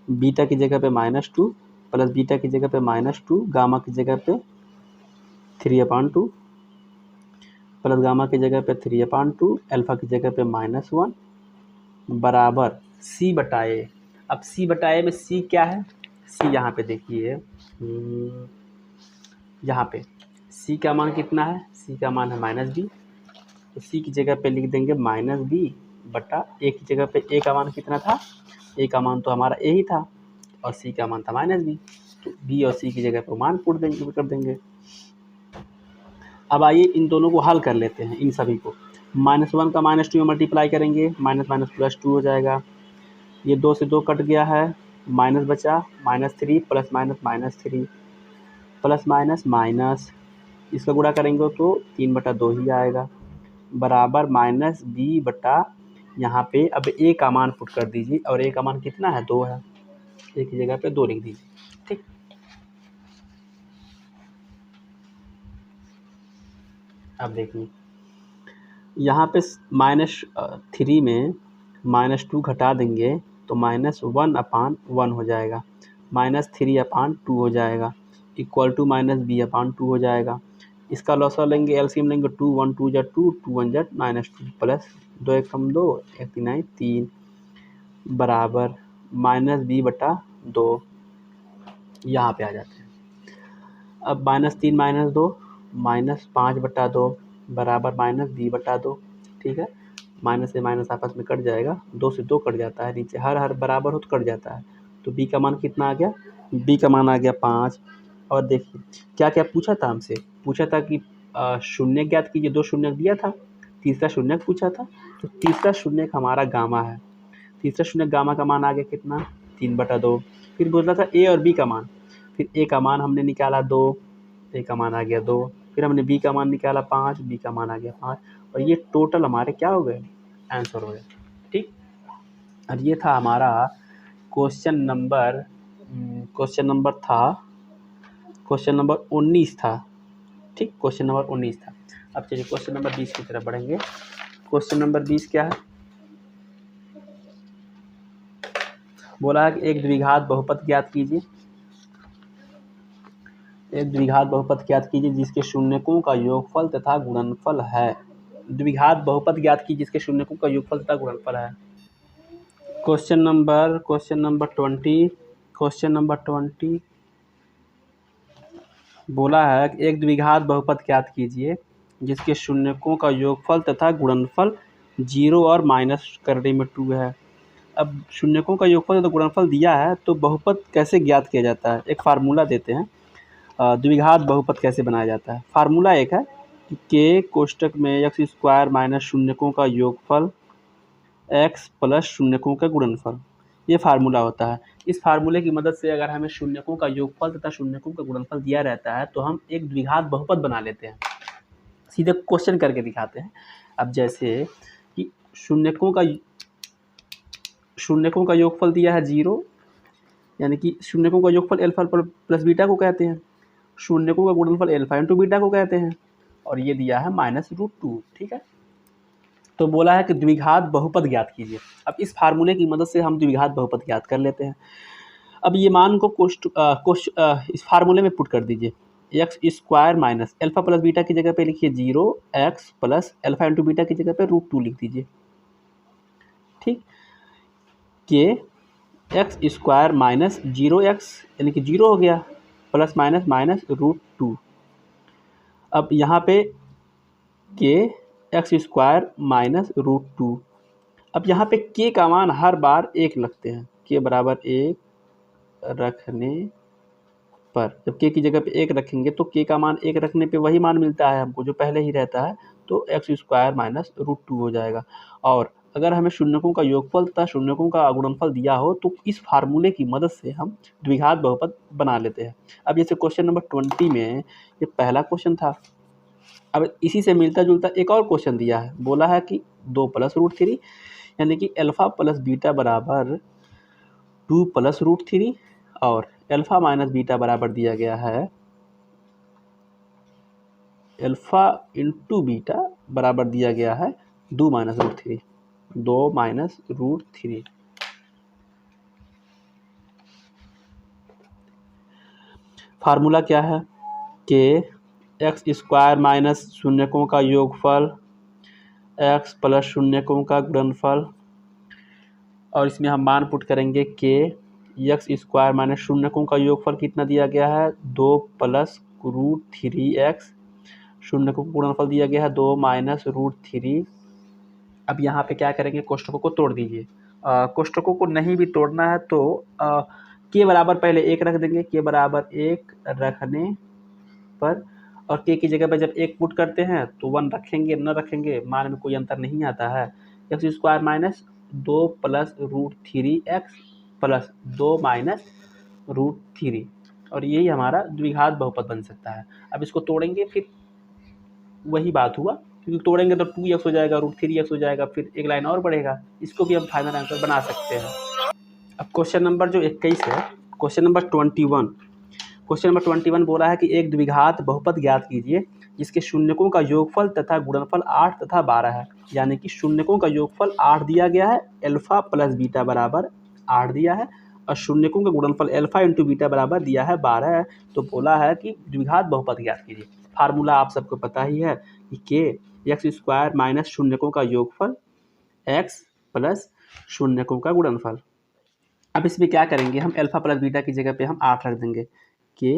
बीटा की जगह पे -2, प्लस बीटा की जगह पे -2, गामा की जगह पे 3/2, प्लस गामा की जगह पे 3/2, अल्फा की जगह पे -1 बराबर c/a। अब c/a में c क्या है? c यहाँ पे देखिए, यहाँ पे c का मान कितना है? c का मान है -b, तो c की जगह पे लिख देंगे -b/a की जगह पे a का मान कितना था? a का मान तो हमारा a ही था, और c का मान था -b, तो b और c की जगह पे मान पुट देंगे। अब आइए इन दोनों को हल कर लेते हैं, इन सभी को। -1 का -2 में मल्टीप्लाई करेंगे, माइनस माइनस +2 हो जाएगा, ये 2 से 2 कट गया है, माइनस बचा, -3 प्लस माइनस -3 प्लस माइनस, इसका गुणा करेंगे तो 3/2 ही आएगा, बराबर -b/, यहाँ पे अब a का मान पुट कर दीजिए, और a का मान कितना है 2 है, a की जगह पे 2 लिख दीजिए। ठीक, अब देखिए यहाँ पे -3 में -2 घटा देंगे तो -1/1 हो जाएगा, -3/2 हो जाएगा, इक्वल टू -b/2 हो जाएगा। इसका लॉसा लेंगे, एलसीएम लेंगे, 2 1 2 = 2, 2 1 = -2, प्लस 2 एकम 2, 1 3 3 बराबर -b/2। यहाँ पे आ जाते हैं। अब -3 - 2 -5/2 बराबर -b/2। ठीक है, माइनस से माइनस आपस में कट जाएगा, 2 से 2 कट जाता है, नीचे हर बराबर हो तो कट जाता है, तो b का मान कितना आ गया? b का मान आ गया 5। और देखिए क्या क्या पूछा था हमसे, पूछा था कि शून्य ज्ञात कीजिए, 2 शून्य दिया था, तीसरा शून्य पूछा था, तो तीसरा शून्य हमारा गामा है, तीसरा शून्य गामा का मान आ गया कितना 3/2। फिर बोला था a और b का मान, फिर a का मान हमने निकाला 2, a का मान आ गया 2, फिर हमने b का मान निकाला 5, b का मान आ गया 5, और ये टोटल हमारे क्या हो गए? आंसर हो गया। ठीक, और ये था हमारा क्वेश्चन नंबर 19 था, ठीक, क्वेश्चन नंबर 19 था। अब चलिए क्वेश्चन नंबर 20 की तरफ बढ़ेंगे। क्वेश्चन नंबर 20 क्या है? बोला है कि एक द्विघात बहुपद ज्ञात कीजिए। एक द्विघात बहुपद ज्ञात कीजिए जिसके शून्यकों का योगफल तथा गुणनफल है। द्विघात बहुपद ज्ञात कीजिए जिसके शून्यकों का योगफल तथा गुणनफल है। क्वेश्चन नंबर 20 बोला है कि एक द्विघात बहुपद ज्ञात कीजिए जिसके शून्यकों का योगफल तथा गुणनफल 0 और -2 है। अब शून्यकों का योगफल तथा गुणनफल दिया है तो बहुपद कैसे ज्ञात किया जाता है? एक फार्मूला देते हैं। द्विघात बहुपद कैसे बनाया जाता है? फार्मूला एक है कि के कोष्टक में x² माइनस शून्यकों का योगफल x प्लस शून्यकों का गुणनफल, ये फार्मूला होता है। इस फार्मूले की मदद से अगर हमें शून्यकों का योगफल तथा शून्यकों का गुणनफल दिया रहता है तो हम एक द्विघात बहुपद बना लेते हैं। सीधे क्वेश्चन करके दिखाते हैं। अब जैसे कि शून्यकों का योगफल दिया है 0, यानी कि शून्यकों का योगफल अल्फा प्लस बीटा को कहते हैं। शून्यकों का गुणनफल अल्फा इंटू बीटा को कहते हैं, और ये दिया है -√2। ठीक है, तो बोला है कि द्विघात बहुपद ज्ञात कीजिए। अब इस फार्मूले की मदद से हम द्विघात बहुपद ज्ञात कर लेते हैं। अब ये मान को इस फार्मूले में पुट कर दीजिए। x² minus alpha plus beta की जगह पे लिखिए 0, x plus alpha into beta की जगह पे √2 लिख दीजिए। ठीक, के x² माइनस 0x यानी कि 0 हो गया, प्लस माइनस -√2। अब यहाँ पे के x² माइनस √2। अब यहाँ पे के का मान हर बार 1 लगते हैं। के बराबर 1 रखने पर, जब के की जगह पे 1 रखेंगे तो के का मान 1 रखने पे वही मान मिलता है हमको जो पहले ही रहता है, तो x² माइनस √2 हो जाएगा। और अगर हमें शून्यकों का योगफल तथा शून्यकों का गुणनफल दिया हो तो इस फार्मूले की मदद से हम द्विघात बहुपद बना लेते हैं। अब जैसे क्वेश्चन नंबर 20 में ये पहला क्वेश्चन था। अब इसी से मिलता जुलता एक और क्वेश्चन दिया है। बोला है कि 2 प्लस √3 यानी कि अल्फा प्लस बीटा बराबर 2 प्लस √3 और अल्फा माइनस बीटा बराबर दिया गया है अल्फा इंटू बीटा बराबर दिया गया है 2 माइनस √3। फार्मूला क्या है? कि x² माइनस शून्यकों का योगफल x प्लस शून्यकों का गुणनफल, और इसमें हम मान पुट करेंगे के x² माइनस शून्यकों का योगफल कितना दिया गया है 2 प्लस √3x, शून्यकों का गुणनफल दिया गया है 2 माइनस √3। अब यहाँ पे क्या करेंगे, कोष्टकों को तोड़ दीजिए। कोष्टकों को नहीं भी तोड़ना है तो के बराबर पहले 1 रख देंगे, के बराबर 1 रखने पर, और के की जगह पर जब 1 पुट करते हैं तो 1 रखेंगे न रखेंगे मान में कोई अंतर नहीं आता है। x² minus 2 plus √3x plus 2 minus √3, और यही हमारा द्विघात बहुपद बन सकता है। अब इसको तोड़ेंगे, फिर वही बात हुआ, क्योंकि तोड़ेंगे तो 2x हो जाएगा, √3x हो जाएगा, फिर एक लाइन और बढ़ेगा। इसको भी हम फाइनल आंसर बना सकते हैं। अब क्वेश्चन नंबर जो 21 है, क्वेश्चन नंबर 21 बोला है कि एक द्विघात बहुपद ज्ञात कीजिए जिसके शून्यकों का योगफल तथा गुणनफल 8 तथा 12 है। यानी कि शून्यकों का योगफल 8 दिया गया है, अल्फा प्लस बीटा बराबर 8 दिया है, और शून्यकों का गुणनफल अल्फा इंटू बीटा बराबर दिया है 12 है। तो बोला है कि द्विघात बहुपद ज्ञात कीजिए। फार्मूला आप सबको पता ही है कि के x² माइनस शून्यकों का योगफल x प्लस शून्यकों का गुणनफल। अब इसमें क्या करेंगे, हम अल्फा प्लस बीटा की जगह पे हम 8 रख देंगे। के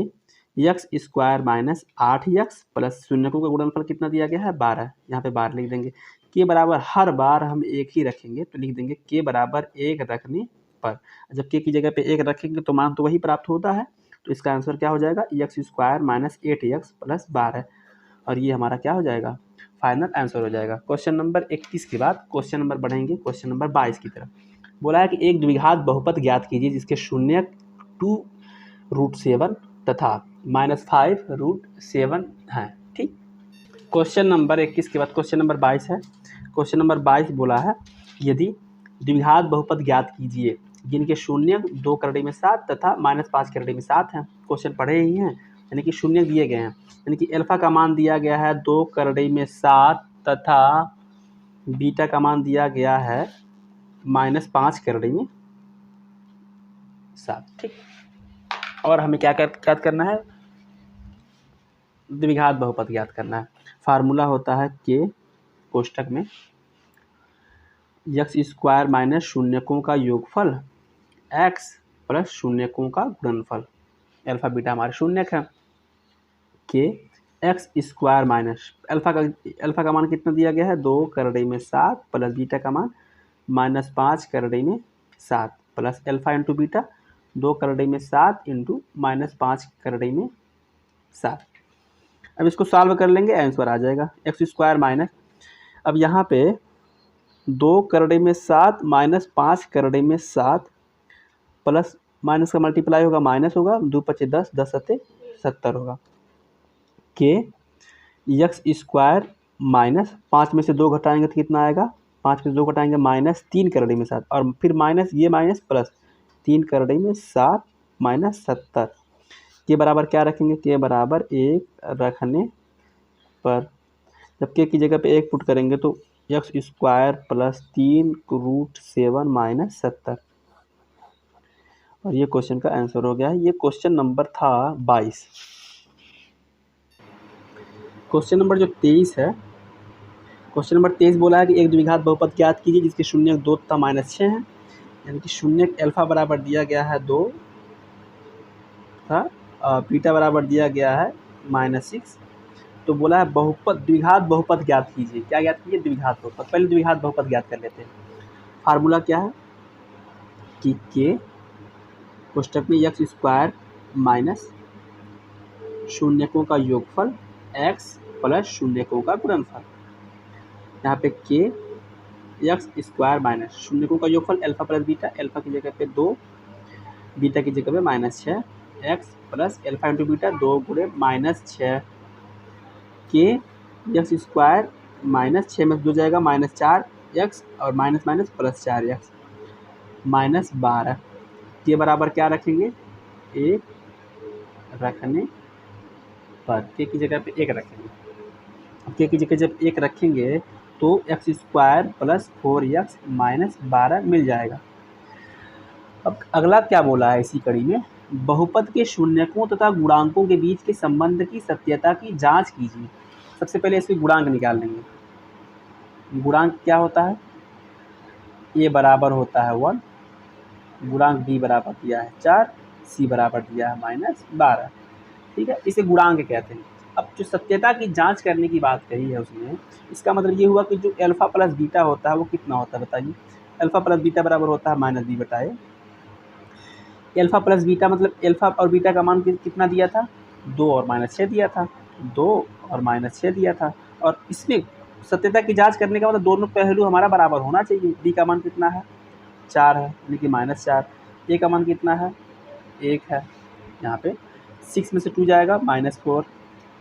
x² माइनस 8x प्लस शून्यकों का गुणनफल कितना दिया गया है 12, यहाँ पे 12 लिख देंगे। के बराबर हर बार हम 1 ही रखेंगे तो लिख देंगे के बराबर 1 रखने पर, जब के की जगह पे 1 रखेंगे तो मान तो वही प्राप्त होता है, तो इसका आंसर क्या हो जाएगा x² माइनस 8x प्लस 12, और ये हमारा क्या हो जाएगा फाइनल आंसर हो जाएगा। क्वेश्चन नंबर 21 के बाद क्वेश्चन नंबर बढ़ेंगे क्वेश्चन नंबर 22 की तरफ। बोला है कि एक द्विघात बहुपद ज्ञात कीजिए जिसके शून्य 2√7 तथा -5√7 हैं। ठीक, क्वेश्चन नंबर 21 के बाद क्वेश्चन नंबर 22 है। क्वेश्चन नंबर 22 बोला है यदि द्विघात बहुपद ज्ञात कीजिए जिनके शून्य 2 करड़ी में 7 तथा -5 करड़ी में 7 हैं। क्वेश्चन पढ़े ही हैं, यानी कि शून्य दिए गए हैं, यानी कि अल्फा का मान दिया गया है 2/7 तथा बीटा का मान दिया गया है -5/7। ठीक, और हमें क्या ज्ञात करना है? द्विघात बहुपद ज्ञात करना है। फार्मूला होता है के कोष्टक में x² माइनस शून्यकों का योगफल x प्लस शून्यकों का गुणनफल। अल्फा बीटा हमारे शून्यक है। के x² माइनस अल्फा का मान कितना दिया गया है? 2/7 प्लस बीटा का मान -5/7 plus alpha into beta 2/7 into -5/7। अब इसको सॉल्व कर लेंगे, आंसर आ जाएगा x² माइनस, अब यहाँ पे 2/7 माइनस 5/7 प्लस माइनस का मल्टीप्लाई होगा माइनस होगा, 2 × 10 10 × 70 होगा। के x² माइनस 5 में से 2 घटाएंगे तो कितना आएगा? 5 में से 2 घटाएंगे -3/7 और फिर माइनस ये माइनस प्लस 3/7 माइनस 70 के बराबर क्या रखेंगे? के बराबर 1 रखने पर जब के की जगह पे 1 पुट करेंगे तो x² प्लस 3√7 माइनस 70, और ये क्वेश्चन का आंसर हो गया है। ये क्वेश्चन नंबर था 22। क्वेश्चन नंबर जो 23 है, क्वेश्चन नंबर 23 बोला है कि एक द्विघात बहुपद ज्ञात कीजिए जिसके शून्यक 2 तथा -6 है, यानी कि शून्यक अल्फा बराबर दिया गया है 2 था, बीटा बराबर दिया गया है -6। तो बोला है बहुपद द्विघात बहुपद ज्ञात कीजिए। क्या ज्ञात कीजिए? द्विघात बहुपद। पहले द्विघात बहुपद ज्ञात कर लेते हैं। फार्मूला क्या है कि के कोष्टक में x² माइनस शून्यकों का योगफल x प्लस शून्यकों का गुणनफल। यहाँ पे के x² माइनस शून्यकों का योगफल अल्फा प्लस बीटा, अल्फा की जगह पे 2, बीटा की जगह पे -6, x plus alpha into beta 2 × -6 के x² माइनस 6 में 2 जाएगा -4x और माइनस माइनस प्लस 4x -12 के बराबर क्या रखेंगे? 1 रखने पर के की जगह पे 1 रखेंगे। के की जगह जब 1 रखेंगे तो x² प्लस 4x माइनस 12 मिल जाएगा। अब अगला क्या बोला है इसी कड़ी में? बहुपद के शून्यकों तथा गुणांकों के बीच के संबंध की सत्यता की जांच कीजिए। सबसे पहले इसके गुणांक निकाल लेंगे। गुणांक क्या होता है? a बराबर होता है 1, गुणांक b बराबर दिया है 4, c बराबर दिया है -12। ठीक है, इसे गुणांक कहते हैं। अब जो सत्यता की जांच करने की बात कही है उसमें, इसका मतलब ये हुआ कि जो अल्फा प्लस बीटा होता है वो कितना होता है बताइए? अल्फा प्लस बीटा बराबर होता है -b/a। अल्फा प्लस बीटा मतलब अल्फा और बीटा का मान कितना दिया था? 2 और -6 दिया था, 2 और -6 दिया था। और इसमें सत्यता की जांच करने का मतलब दोनों पहलू हमारा बराबर होना चाहिए। b का मान कितना है? 4 है, यानी कि -4। a का मान कितना है? 1 है। यहाँ पे 6 में से 2 जाएगा -4,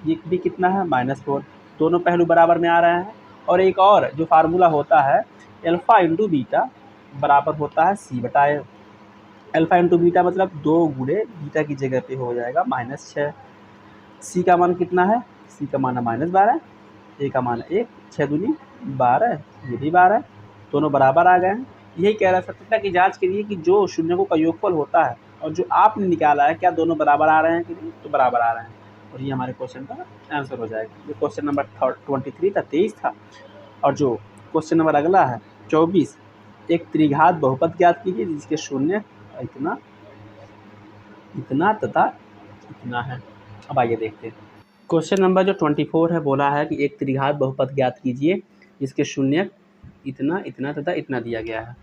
ये भी कितना है? -4। दोनों पहलू बराबर में आ रहे हैं। और एक और जो फार्मूला होता है अल्फा इंटू बीटा बराबर होता है c/a। अल्फा इंटू बीटा मतलब 2 × बीटा की जगह पे हो जाएगा -6। सी का मान कितना है? सी का मान है -12, ए का मान है 1, 6 दूनी 12, ये भी 12, दोनों बराबर आ गए हैं। यही कह रहा है सत्यता की जांच के लिए कि जो शून्यकों का योगफल होता है और जो आपने निकाला है क्या दोनों बराबर आ रहे हैं कि नहीं? तो बराबर आ रहे हैं, और ये हमारे क्वेश्चन का आंसर हो जाएगा। ये क्वेश्चन नंबर 23 था, 23 था। और जो क्वेश्चन नंबर अगला है 24, एक त्रिघात बहुपद ज्ञात कीजिए जिसके शून्य इतना इतना तथा इतना है। अब आइए देखते हैं। क्वेश्चन नंबर जो 24 है बोला है कि एक त्रिघात बहुपद ज्ञात कीजिए जिसके शून्य इतना इतना तथा इतना दिया गया है।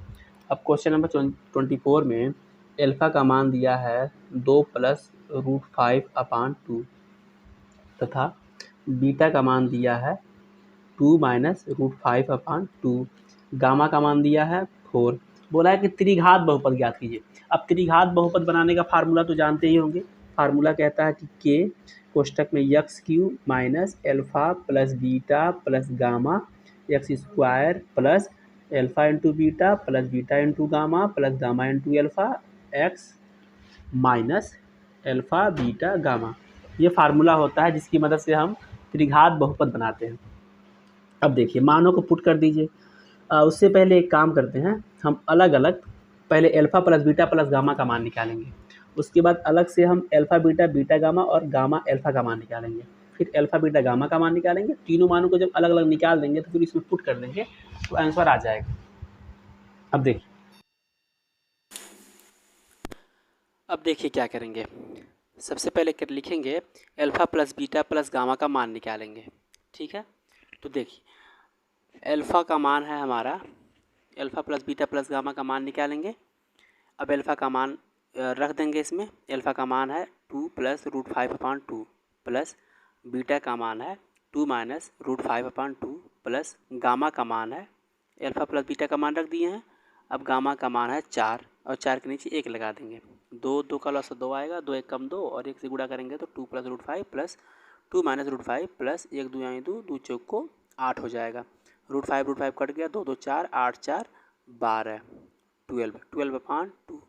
अब क्वेश्चन नंबर 24 में अल्फा का मान दिया है 2 + √5/2 तथा बीटा का मान दिया है 2 - √5/2, गामा का मान दिया है 4। बोला है कि त्रिघात बहुपद ज्ञात कीजिए। अब त्रिघात बहुपद बनाने का फार्मूला तो जानते ही होंगे। फार्मूला कहता है कि के कोष्टक में x³ minus alpha plus beta plus gamma x² plus alpha into beta plus beta into gamma plus gamma into alpha x minus alpha beta gamma, ये फार्मूला होता है जिसकी मदद से हम त्रिघात बहुपद बनाते हैं। अब देखिए मानों को पुट कर दीजिए। उससे पहले एक काम करते हैं, हम अलग अलग पहले alpha plus beta plus gamma का मान निकालेंगे। उसके बाद अलग से हम अल्फ़ा बीटा बीटा गामा और गामा अल्फ़ा का मान निकालेंगे। फिर अल्फ़ा बीटा गामा का मान निकालेंगे। तीनों मानों को जब अलग अलग निकाल देंगे तो फिर इसमें पुट कर देंगे तो आंसर आ जाएगा। अब देखिए क्या करेंगे। सबसे पहले कर लिखेंगे alpha plus beta plus gamma का मान निकालेंगे। ठीक है, तो देखिए अल्फ़ा का मान है हमारा, alpha plus beta plus gamma का मान निकालेंगे। अब अल्फ़ा का मान रख देंगे इसमें। अल्फ़ा का मान है 2 प्लस रूट 5/2 प्लस बीटा का मान है 2 माइनस रूट 5/2 प्लस गामा का मान है, अल्फ़ा प्लस बीटा का मान रख दिए हैं। अब गामा का मान है 4 और 4 के नीचे 1 लगा देंगे। 2 का लॉस 2 आएगा, 2 1 कम 2 और 1 से गुणा करेंगे तो 2 plus root 5 plus 2 minus root 5 plus 1 2 यानी 2 2 चौक को 8 हो जाएगा। रूट 5 कट गया, 2 2 4 8 4 12 12/2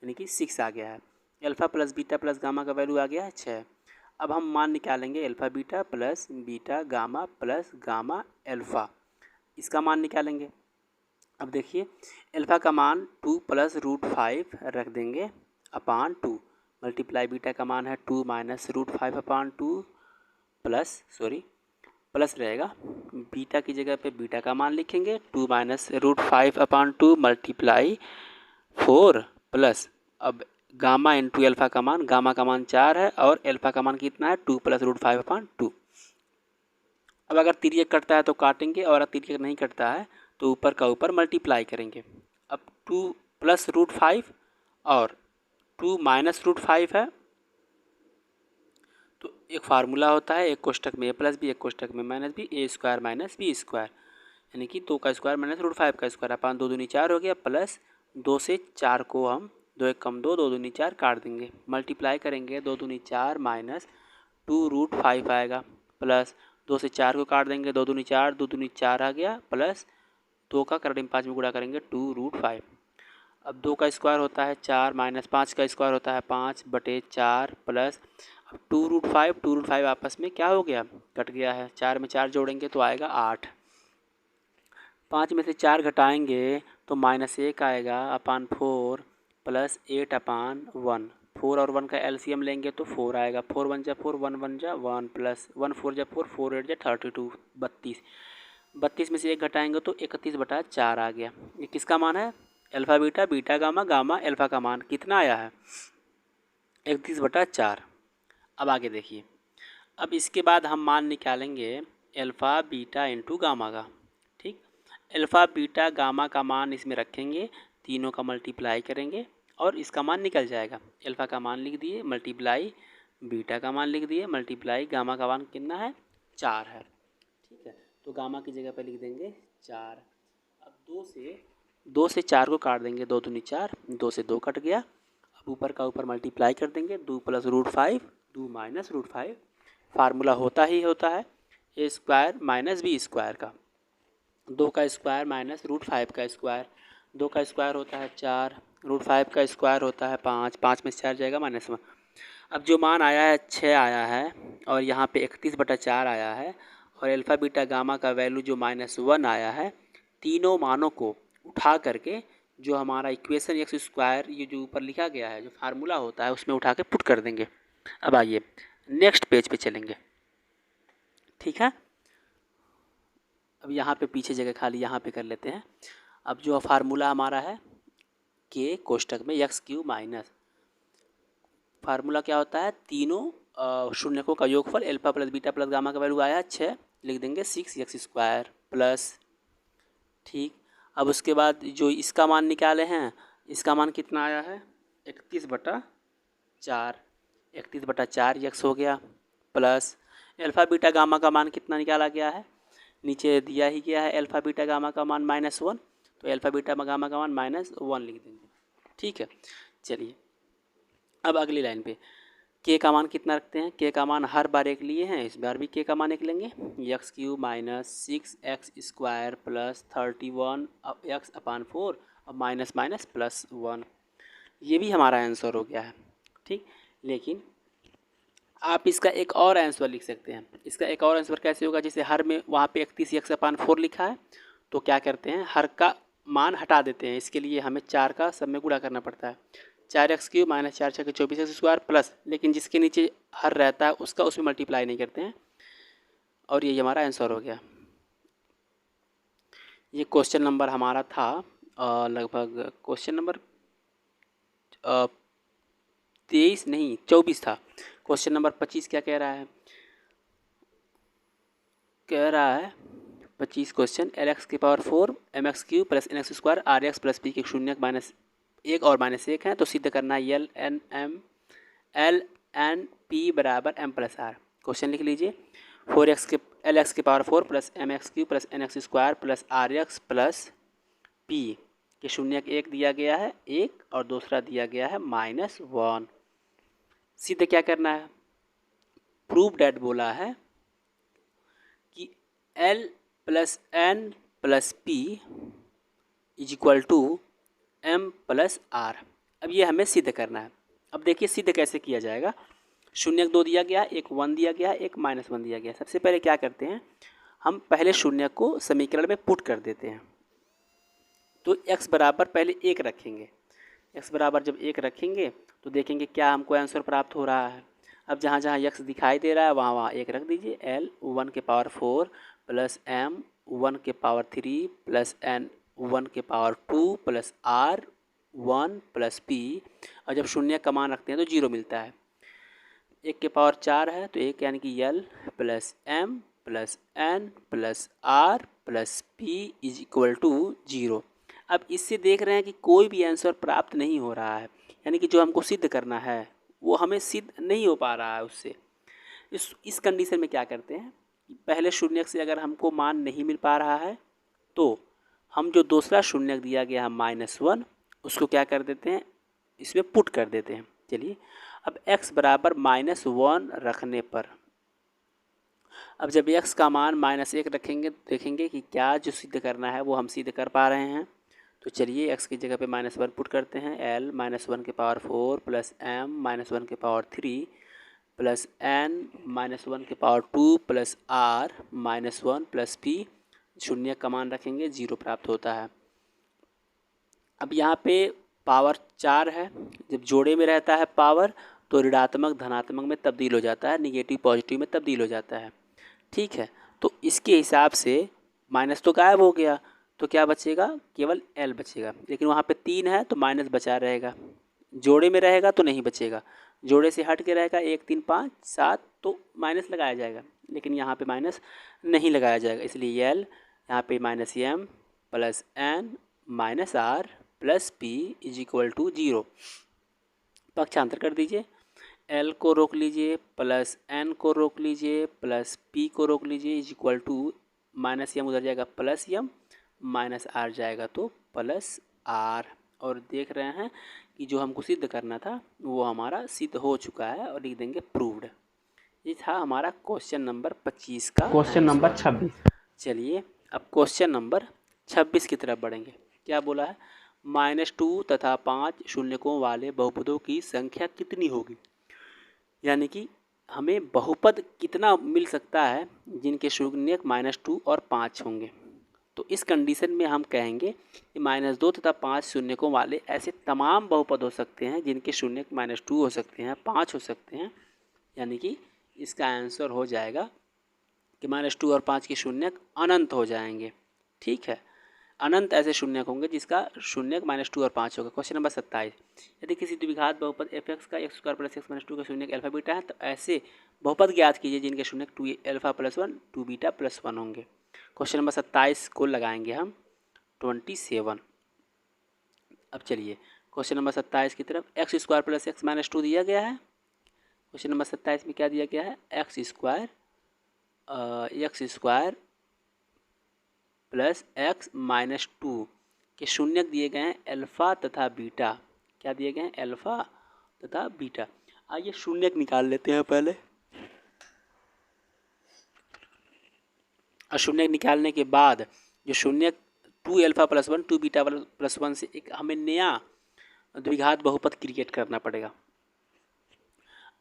यानी कि 6 आ गया है। Alpha plus beta plus gamma का वैल्यू आ गया है 6। अब हम मान निकालेंगे alpha beta plus beta gamma plus gamma alpha, इसका मान निकालेंगे। अब देखिए अल्फ़ा का मान 2 प्लस रूट 5 रख देंगे अपान 2 मल्टीप्लाई बीटा का मान है 2 माइनस रूट 5/2 प्लस रहेगा, बीटा की जगह पे बीटा का मान लिखेंगे 2 माइनस रूट 5/2 मल्टीप्लाई 4 प्लस अब गामा इंटू अल्फ़ा का मान, गामा का मान 4 है और अल्फ़ा का मान कितना है 2 प्लस रूट 5/2। अब अगर तिर्यक कटता है तो काटेंगे और अगर तिर्यक नहीं कटता है तो ऊपर का ऊपर मल्टीप्लाई करेंगे। अब 2 प्लस रूट 5 और 2 माइनस रूट 5 है तो एक फार्मूला होता है, एक कोष्टक में a प्लस बी एक कोष्टक में माइनस बी, ए स्क्वायर माइनस बी स्क्वायर यानी कि 2 का स्क्वायर माइनस रूट 5 का स्क्वायर अपान 2 दूनी 4 हो गया प्लस 2 से 4 को हम 2 1 कम 2 2 दूनी 4 काट देंगे, मल्टीप्लाई करेंगे 2 दूनी 4 माइनस 2 रूट 5 आएगा प्लस 2 से 4 को काट देंगे 2 दूनी 4 2 दूनी 4 आ गया प्लस 2 का करंट में 5 में गुणा करेंगे 2 रूट 5। अब 2 का स्क्वायर होता है 4 माइनस 5 का स्क्वायर होता है 5/4 प्लस अब 2 रूट 5 आपस में क्या हो गया कट गया है, 4 में 4 जोड़ेंगे तो आएगा 8, 5 में से 4 घटाएंगे तो -1 आएगा अपान 4 प्लस 8/1, 4 और 1 का एलसीएम लेंगे तो 4 आएगा, 4 1 जा 4 1 1 जा 1 प्लस 1 4 जा 4 4 8 जा 32 32, 32 में से 1 घटाएंगे तो 31/4 आ गया। ये किसका मान है alpha beta beta gamma gamma alpha का मान कितना आया है 31/4। अब आगे देखिए, अब इसके बाद हम मान निकालेंगे अल्फ़ा बीटा इंटू गामा का। ठीक, अल्फ़ा बीटा गामा का मान इसमें रखेंगे, तीनों का मल्टीप्लाई करेंगे और इसका मान निकल जाएगा। अल्फ़ा का मान लिख दिए मल्टीप्लाई बीटा का मान लिख दिए मल्टीप्लाई गामा का मान कितना है 4 है। ठीक है, तो गामा की जगह पर लिख देंगे 4। अब 2 से 4 को काट देंगे, 2 दूनी 4 2 से 2 कट गया। अब ऊपर का ऊपर मल्टीप्लाई कर देंगे 2 plus root 5 2 minus root 5, formula होता ही होता है A square minus B square का, 2 का स्क्वायर माइनस रूट 5 का स्क्वायर, 2 का स्क्वायर होता है 4 रूट 5 का स्क्वायर होता है 5, 5 में से 4 जाएगा -1। अब जो मान आया है 6 आया है और यहाँ पे 31/4 आया है और अल्फ़ा बीटा गामा का वैल्यू जो -1 आया है, तीनों मानों को उठा करके जो हमारा इक्वेशन एक्स स्क्वायर ये जो ऊपर लिखा गया है जो फार्मूला होता है उसमें उठा के पुट कर देंगे। अब आइए नेक्स्ट पेज पे चलेंगे। ठीक है, अब यहाँ पे पीछे जगह खाली यहाँ पे कर लेते हैं। अब जो फार्मूला हमारा है के कोष्टक में x³ माइनस, फार्मूला क्या होता है तीनों शून्यकों का योगफल alpha plus beta plus gamma का वैल्यू आया 6, लिख देंगे 6x² प्लस। ठीक, अब उसके बाद जो इसका मान निकाले हैं इसका मान कितना आया है 31/4, 31/4 यक्स हो गया प्लस अल्फ़ा बीटा गामा का मान कितना निकाला गया है नीचे दिया ही गया है, अल्फ़ा बीटा गामा का मान -1 तो अल्फ़ा बीटा गामा का मान -1 लिख देंगे। ठीक है, चलिए अब अगली लाइन पे के का मान कितना रखते हैं, के का मान हर बार एक लिए हैं, इस बार भी के का मान एक लेंगे x³ minus 6x² plus 31 x/4 और माइनस माइनस +1, ये भी हमारा आंसर हो गया है। ठीक, लेकिन आप इसका एक और आंसर लिख सकते हैं। इसका एक और आंसर कैसे होगा, जैसे हर में वहाँ पे 31x/4 लिखा है, तो क्या करते हैं हर का मान हटा देते हैं। इसके लिए हमें 4 का सब में गुणा करना पड़ता है। 4x³ माइनस 4 6 24x² प्लस, लेकिन जिसके नीचे हर रहता है उसका उसमें मल्टीप्लाई नहीं करते हैं। और ये हमारा आंसर हो गया। ये क्वेश्चन नंबर हमारा था लगभग क्वेश्चन नंबर 23 नहीं 24 था। क्वेश्चन नंबर 25 क्या कह रहा है, कह रहा है 25 question Lx⁴ mx³ plus nx² Rx plus p के शून्यक -1 और -1 है, तो सिद्ध करना है Ln बराबर m प्लस r। क्वेश्चन लिख लीजिए। Lx⁴ plus mx³ plus nx² plus Rx plus p के शून्यक एक दिया गया है 1 और दूसरा दिया गया है -1। सिद्ध क्या करना है, प्रूव डैट बोला है कि L plus n plus p is equal to m plus r। अब ये हमें सिद्ध करना है। अब देखिए सिद्ध कैसे किया जाएगा। शून्यक 2 दिया गया, एक 1 दिया गया, एक -1 दिया गया। सबसे पहले क्या करते हैं, हम पहले शून्यक को समीकरण में पुट कर देते हैं। तो x बराबर पहले 1 रखेंगे। x बराबर जब 1 रखेंगे तो देखेंगे क्या हमको आंसर प्राप्त हो रहा है। अब जहाँ जहाँ x दिखाई दे रहा है वहाँ वहाँ 1 रख दीजिए। L 1⁴ plus m 1⁴ plus n 1⁴ plus r 1 plus p, और जब शून्य का मान रखते हैं तो 0 मिलता है। 1⁴ है तो 1 यानी कि L plus m plus n plus r plus p is equal to 0। अब इससे देख रहे हैं कि कोई भी आंसर प्राप्त नहीं हो रहा है, यानी कि जो हमको सिद्ध करना है वो हमें सिद्ध नहीं हो पा रहा है उससे। इस कंडीशन में क्या करते हैं, पहले शून्यक से अगर हमको मान नहीं मिल पा रहा है तो हम जो दूसरा शून्यक दिया गया है -1 उसको क्या कर देते हैं, इसमें पुट कर देते हैं। चलिए अब x बराबर -1 रखने पर, अब जब x का मान -1 रखेंगे देखेंगे कि क्या जो सिद्ध करना है वो हम सिद्ध कर पा रहे हैं। तो चलिए x की जगह पे -1 पुट करते हैं। L -1⁴ plus m -1⁴ plus n -1⁴ plus r -1 plus p, शून्य का मान रखेंगे 0 प्राप्त होता है। अब यहाँ पे पावर 4 है, जब जोड़े में रहता है पावर तो ऋणात्मक धनात्मक में तब्दील हो जाता है, निगेटिव पॉजिटिव में तब्दील हो जाता है। ठीक है, तो इसके हिसाब से माइनस तो गायब हो गया तो क्या बचेगा, केवल L बचेगा। लेकिन वहाँ पे 3 है तो माइनस बचा रहेगा, जोड़े में रहेगा तो नहीं बचेगा, जोड़े से हट के रहेगा 1 3 5 7 तो माइनस लगाया जाएगा, लेकिन यहाँ पे माइनस नहीं लगाया जाएगा। इसलिए L यहाँ पे -m plus n minus r plus p is equal to 0। पक्षांतर कर दीजिए, L को रोक लीजिए प्लस n को रोक लीजिए प्लस p को रोक लीजिए इज इक्वल टू -m उधर जाएगा प्लस m माइनस r जाएगा तो प्लस r। और देख रहे हैं कि जो हमको सिद्ध करना था वो हमारा सिद्ध हो चुका है, और लिख देंगे प्रूव्ड। ये था हमारा क्वेश्चन नंबर 25 का क्वेश्चन नंबर 26। चलिए अब क्वेश्चन नंबर 26 की तरफ बढ़ेंगे। क्या बोला है, -2 तथा 5 शून्यकों वाले बहुपदों की संख्या कितनी होगी। यानी कि हमें बहुपद कितना मिल सकता है जिनके शून्यक -2 और 5 होंगे। तो इस कंडीशन में हम कहेंगे कि -2 तथा 5 शून्यकों वाले ऐसे तमाम बहुपद हो सकते हैं जिनके शून्यक -2 हो सकते हैं, 5 हो सकते हैं। यानी कि इसका आंसर हो जाएगा कि -2 और 5 के शून्यक अनंत हो जाएंगे। ठीक है, अनंत ऐसे शून्यक होंगे जिसका शून्यक -2 और 5 होगा। क्वेश्चन नंबर 27, यदि किसी द्विघात बहुपद f(x) का x² प्लस x -2 का शून्यक अल्फा बीटा है तो ऐसे बहुपद ज्ञात कीजिए जिनके शून्यक 2 अल्फा प्लस 1 2 बीटा प्लस 1 होंगे। क्वेश्चन नंबर 27 को लगाएंगे हम 27। अब चलिए क्वेश्चन नंबर 27 की तरफ, x² प्लस x -2 दिया गया है। क्वेश्चन नंबर 27 में क्या दिया गया है, x² प्लस x -2 के शून्यक दिए गए हैं अल्फ़ा तथा बीटा। क्या दिए गए हैं, अल्फ़ा तथा बीटा। आइए शून्यक निकाल लेते हैं पहले। और शून्यक निकालने के बाद जो शून्यक 2 अल्फ़ा प्लस 1 2 बीटा प्लस 1 से एक हमें नया द्विघात बहुपद क्रिएट करना पड़ेगा।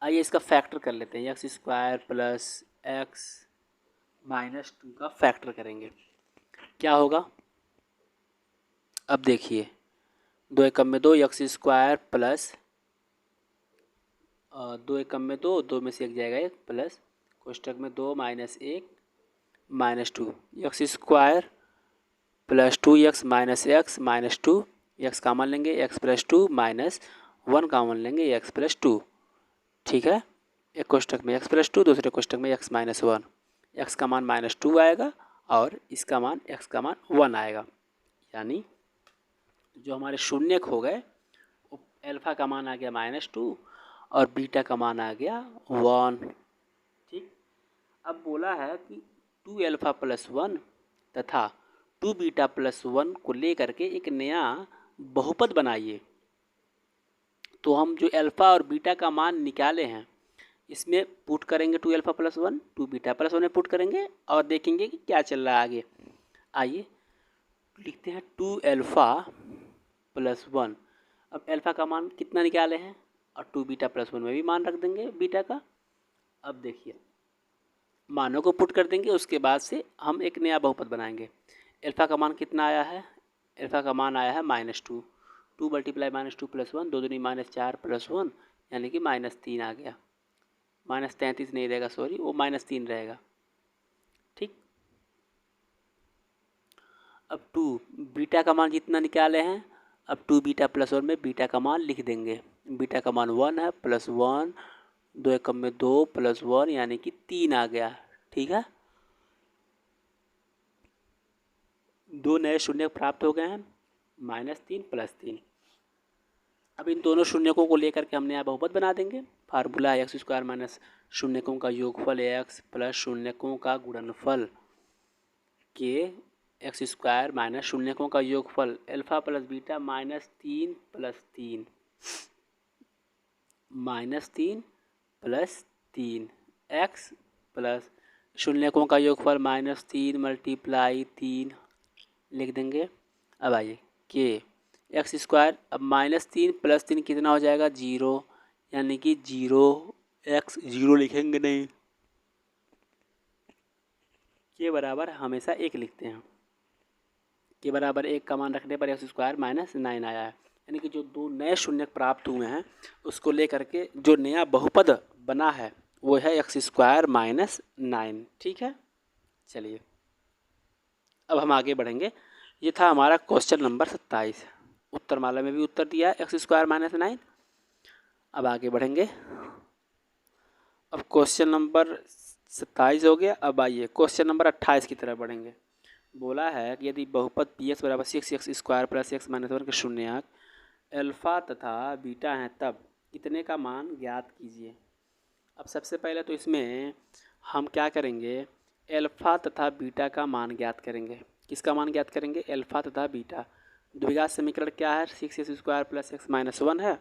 आइए इसका फैक्टर कर लेते हैं, x square plus x minus 2 का फैक्टर करेंगे, क्या होगा। अब देखिए 2 एकम में 2 एक्स स्क्वायर प्लस 2 एकम में 2, 2 में से 1 जाएगा 1 प्लस कोष्टक में 2 minus 1 minus 2 x square plus 2 x minus 2 x common लेंगे, एक्स प्लस 2 माइनस 1 कॉमन लेंगे, एक्स प्लस 2। ठीक है, एक कोष्टक में एक्स प्लस 2, दूसरे कोष्टक में एक्स माइनस 1। एक्स का मान माइनस 2 आएगा और इसका मान एक्स का मान 1 आएगा, यानी जो हमारे शून्यक हो गए अल्फ़ा का मान आ गया माइनस 2 और बीटा का मान आ गया 1। ठीक, अब बोला है कि 2 अल्फ़ा प्लस 1 तथा 2 बीटा प्लस 1 को लेकर के एक नया बहुपद बनाइए। तो हम जो अल्फ़ा और बीटा का मान निकाले हैं इसमें पुट करेंगे 2 अल्फ़ा प्लस 1, 2 बीटा प्लस 1 में पुट करेंगे और देखेंगे कि क्या चल रहा है आगे। आइए लिखते हैं 2 अल्फ़ा प्लस 1। अब अल्फ़ा का मान कितना निकाले हैं और 2 बीटा प्लस 1 में भी मान रख देंगे बीटा का। अब देखिए मानों को पुट कर देंगे, उसके बाद से हम एक नया बहुपद बनाएंगे। अल्फ़ा का मान कितना आया है, अल्फ़ा का मान आया है माइनस 2, 2 मल्टीप्लाई माइनस 2 प्लस 1, 2 दूनी माइनस 4 प्लस 1 यानी कि माइनस 3 आ गया। माइनस 33 नहीं रहेगा, सॉरी वो माइनस 3 रहेगा। ठीक, अब 2 बीटा का मान जितना निकाले हैं, अब 2 बीटा प्लस 1 में बीटा का मान लिख देंगे। बीटा का मान 1 है, प्लस 1, 2 एकम में 2 प्लस 1 यानी कि 3 आ गया। ठीक है, 2 नए शून्य प्राप्त हो गए हैं, माइनस 3 प्लस 3। अब इन दोनों शून्यकों को लेकर के हम नया बहुपद बना देंगे। फार्मूला एक्स स्क्वायर माइनस शून्यकों का योगफल एक्स प्लस शून्यकों का गुणनफल के एक्स स्क्वायर माइनस शून्यकों का योगफल alpha plus beta minus 3 plus 3 minus 3 plus 3 x plus शून्यकों का योगफल माइनस 3 मल्टीप्लाई 3 लिख देंगे। अब आइए के एक्स स्क्वायर, अब माइनस 3 प्लस 3 कितना हो जाएगा 0, यानी कि 0 एक्स 0 लिखेंगे नहीं, के बराबर हमेशा 1 लिखते हैं। के बराबर 1 का मान रखने पर एक्स स्क्वायर माइनस 9 आया है, यानी कि जो दो नए शून्य प्राप्त हुए हैं उसको लेकर के जो नया बहुपद बना है वो है एक्स स्क्वायर माइनस 9। ठीक है, चलिए अब हम आगे बढ़ेंगे। ये था हमारा क्वेश्चन नंबर 27। उत्तरमाला में भी उत्तर दिया है एक्स स्क्वायर माइनस 9। अब आगे बढ़ेंगे, अब क्वेश्चन नंबर 27 हो गया। अब आइए क्वेश्चन नंबर 28 की तरफ बढ़ेंगे। बोला है कि यदि बहुपद पी एक्स बराबर 6x square plus x minus 1 के शून्यक अल्फ़ा तथा बीटा हैं तब कितने का मान ज्ञात कीजिए। अब सबसे पहले तो इसमें हम क्या करेंगे, अल्फ़ा तथा बीटा का मान ज्ञात करेंगे। किसका मान ज्ञात करेंगे, अल्फ़ा तथा बीटा। द्विघात समीकरण क्या है, 6x square plus x minus 1 है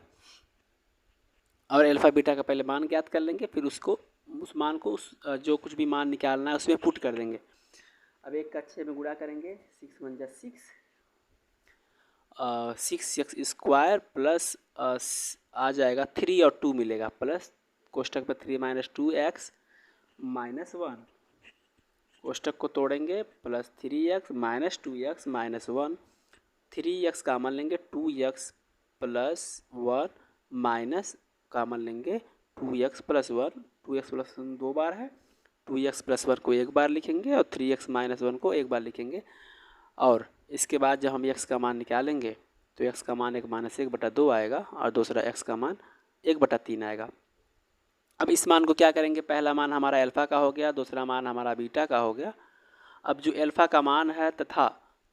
और अल्फ़ा बीटा का पहले मान ज्ञात कर लेंगे, फिर उसको उस मान को जो कुछ भी मान निकालना है उसमें पुट कर देंगे। अब एक का 6 में गुणा करेंगे, 6 1 जा 6 एक्स स्क्वायर प्लस आ जाएगा 3 और 2 मिलेगा प्लस कोष्टक पर 3 माइनस 2 एक्स माइनस 1, कोष्टक को तोड़ेंगे plus 3x minus 2x minus 1, 3x कामन लेंगे 2x प्लस 1 माइनस कामन लेंगे 2x प्लस 1, 2x प्लस 1 दो बार है, 2x प्लस 1 को एक बार लिखेंगे और 3x माइनस 1 को एक बार लिखेंगे। और इसके बाद जब हम x का मान निकालेंगे तो x का मान 1-1/2 आएगा और दूसरा x का मान 1/3 आएगा। अब इस मान को क्या करेंगे, पहला मान हमारा अल्फ़ा का हो गया, दूसरा मान हमारा बीटा का हो गया। अब जो अल्फ़ा का मान है तथा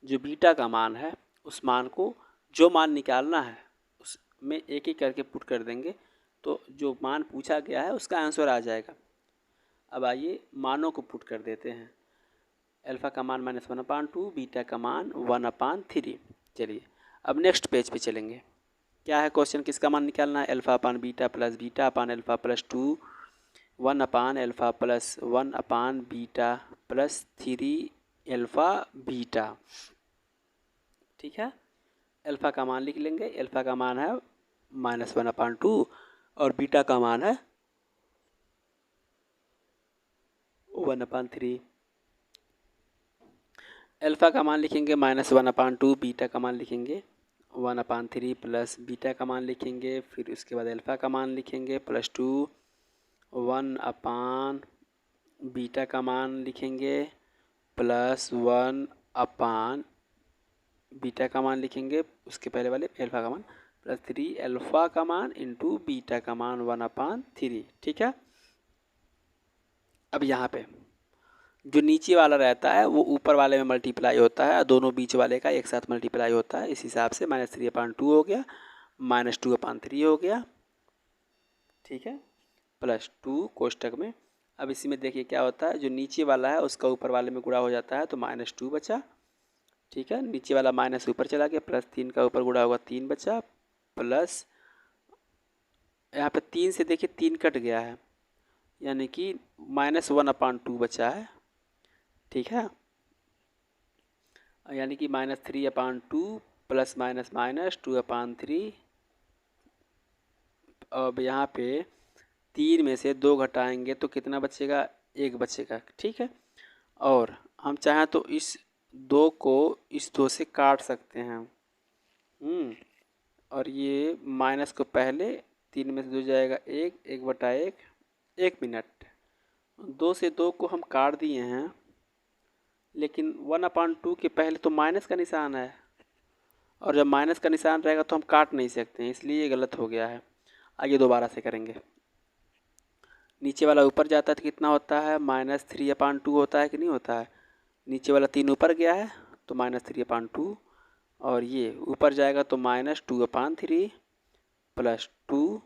जो बीटा का मान है उस मान को जो मान निकालना है उसमें एक एक करके पुट कर देंगे, तो जो मान पूछा गया है उसका आंसर आ जाएगा। अब आइए मानों को पुट कर देते हैं। अल्फ़ा का मान -1/2, बीटा का मान 1/3। चलिए अब नेक्स्ट पेज पे चलेंगे। क्या है क्वेश्चन, किसका मान निकालना है, alpha upon beta plus beta upon alpha plus 2, 1 upon alpha plus 1 upon beta plus 3 alpha beta. ठीक है, अल्फ़ा का मान लिख लेंगे, अल्फ़ा का मान है -1/2 और बीटा का मान है 1/3। अल्फ़ा का मान लिखेंगे -1/2, बीटा का मान लिखेंगे 1/3 प्लस बीटा का मान लिखेंगे, फिर उसके बाद अल्फ़ा का मान लिखेंगे +2 1/, बीटा का मान लिखेंगे +1/, बीटा का मान लिखेंगे उसके पहले वाले अल्फ़ा का मान +3 अल्फ़ा का मान इंटू बीटा का मान 1/3। ठीक है। अब यहाँ पे जो नीचे वाला रहता है वो ऊपर वाले में मल्टीप्लाई होता है और दोनों बीच वाले का एक साथ मल्टीप्लाई होता है। इस हिसाब से -3/2 हो गया, -2/3 हो गया। ठीक है, +2 कोष्टक में। अब इसी में देखिए क्या होता है, जो नीचे वाला है उसका ऊपर वाले में गुणा हो जाता है तो -2 बचा। ठीक है, नीचे वाला माइनस ऊपर चला गया, +3 का ऊपर गुणा होगा 3 बचा, प्लस यहाँ पे 3 से देखिए 3 कट गया है, यानी कि -1/2 बचा है। ठीक है, यानी कि -3/2 प्लस माइनस माइनस 2/3। अब यहाँ पे 3 में से 2 घटाएंगे तो कितना बचेगा, 1 बचेगा। ठीक है, और हम चाहें तो इस 2 को इस 2 से काट सकते हैं। और ये माइनस को पहले 3 में से 2 जाएगा 1, 1/1, 1 मिनट। 2 से 2 को हम काट दिए हैं, लेकिन 1/2 के पहले तो माइनस का निशान है, और जब माइनस का निशान रहेगा तो हम काट नहीं सकते हैं, इसलिए ये गलत हो गया है। आगे दोबारा से करेंगे। नीचे वाला ऊपर जाता है तो कितना होता है, -3/2 होता है कि नहीं होता है। नीचे वाला 3 ऊपर गया है तो -3/2, और ये ऊपर जाएगा तो -2/3 प्लस 2,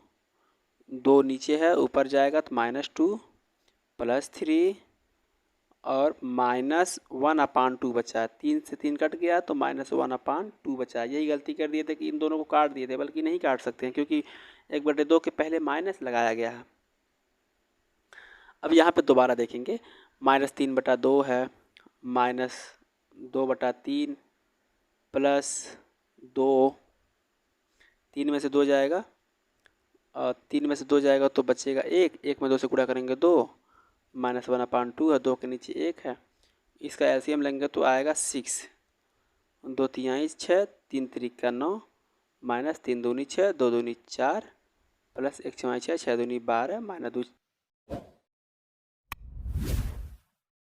2 नीचे है ऊपर जाएगा तो -2 प्लस 3 और -1/2 बचा। 3 से 3 कट गया तो -1/2 बचा। यही गलती कर दिए थे कि इन दोनों को काट दिए थे, बल्कि नहीं काट सकते हैं क्योंकि 1/2 के पहले माइनस लगाया गया है। अब यहाँ पे दोबारा देखेंगे, -3/2 है, -2/3 प्लस 2, 3 में से 2 जाएगा, और 3 में से 2 जाएगा तो बचेगा 1, 1 में 2 से गुणा करेंगे 2, -1/2 है, 2 के नीचे 1 है, इसका एलसीएम लेंगे तो आएगा 6, 2 तिहाई 6, 3 तिरिका 9, -3 दूनी 6, 2 दूनी 4, प्लस 1 छमाई 6, 6 दूनी 12, -2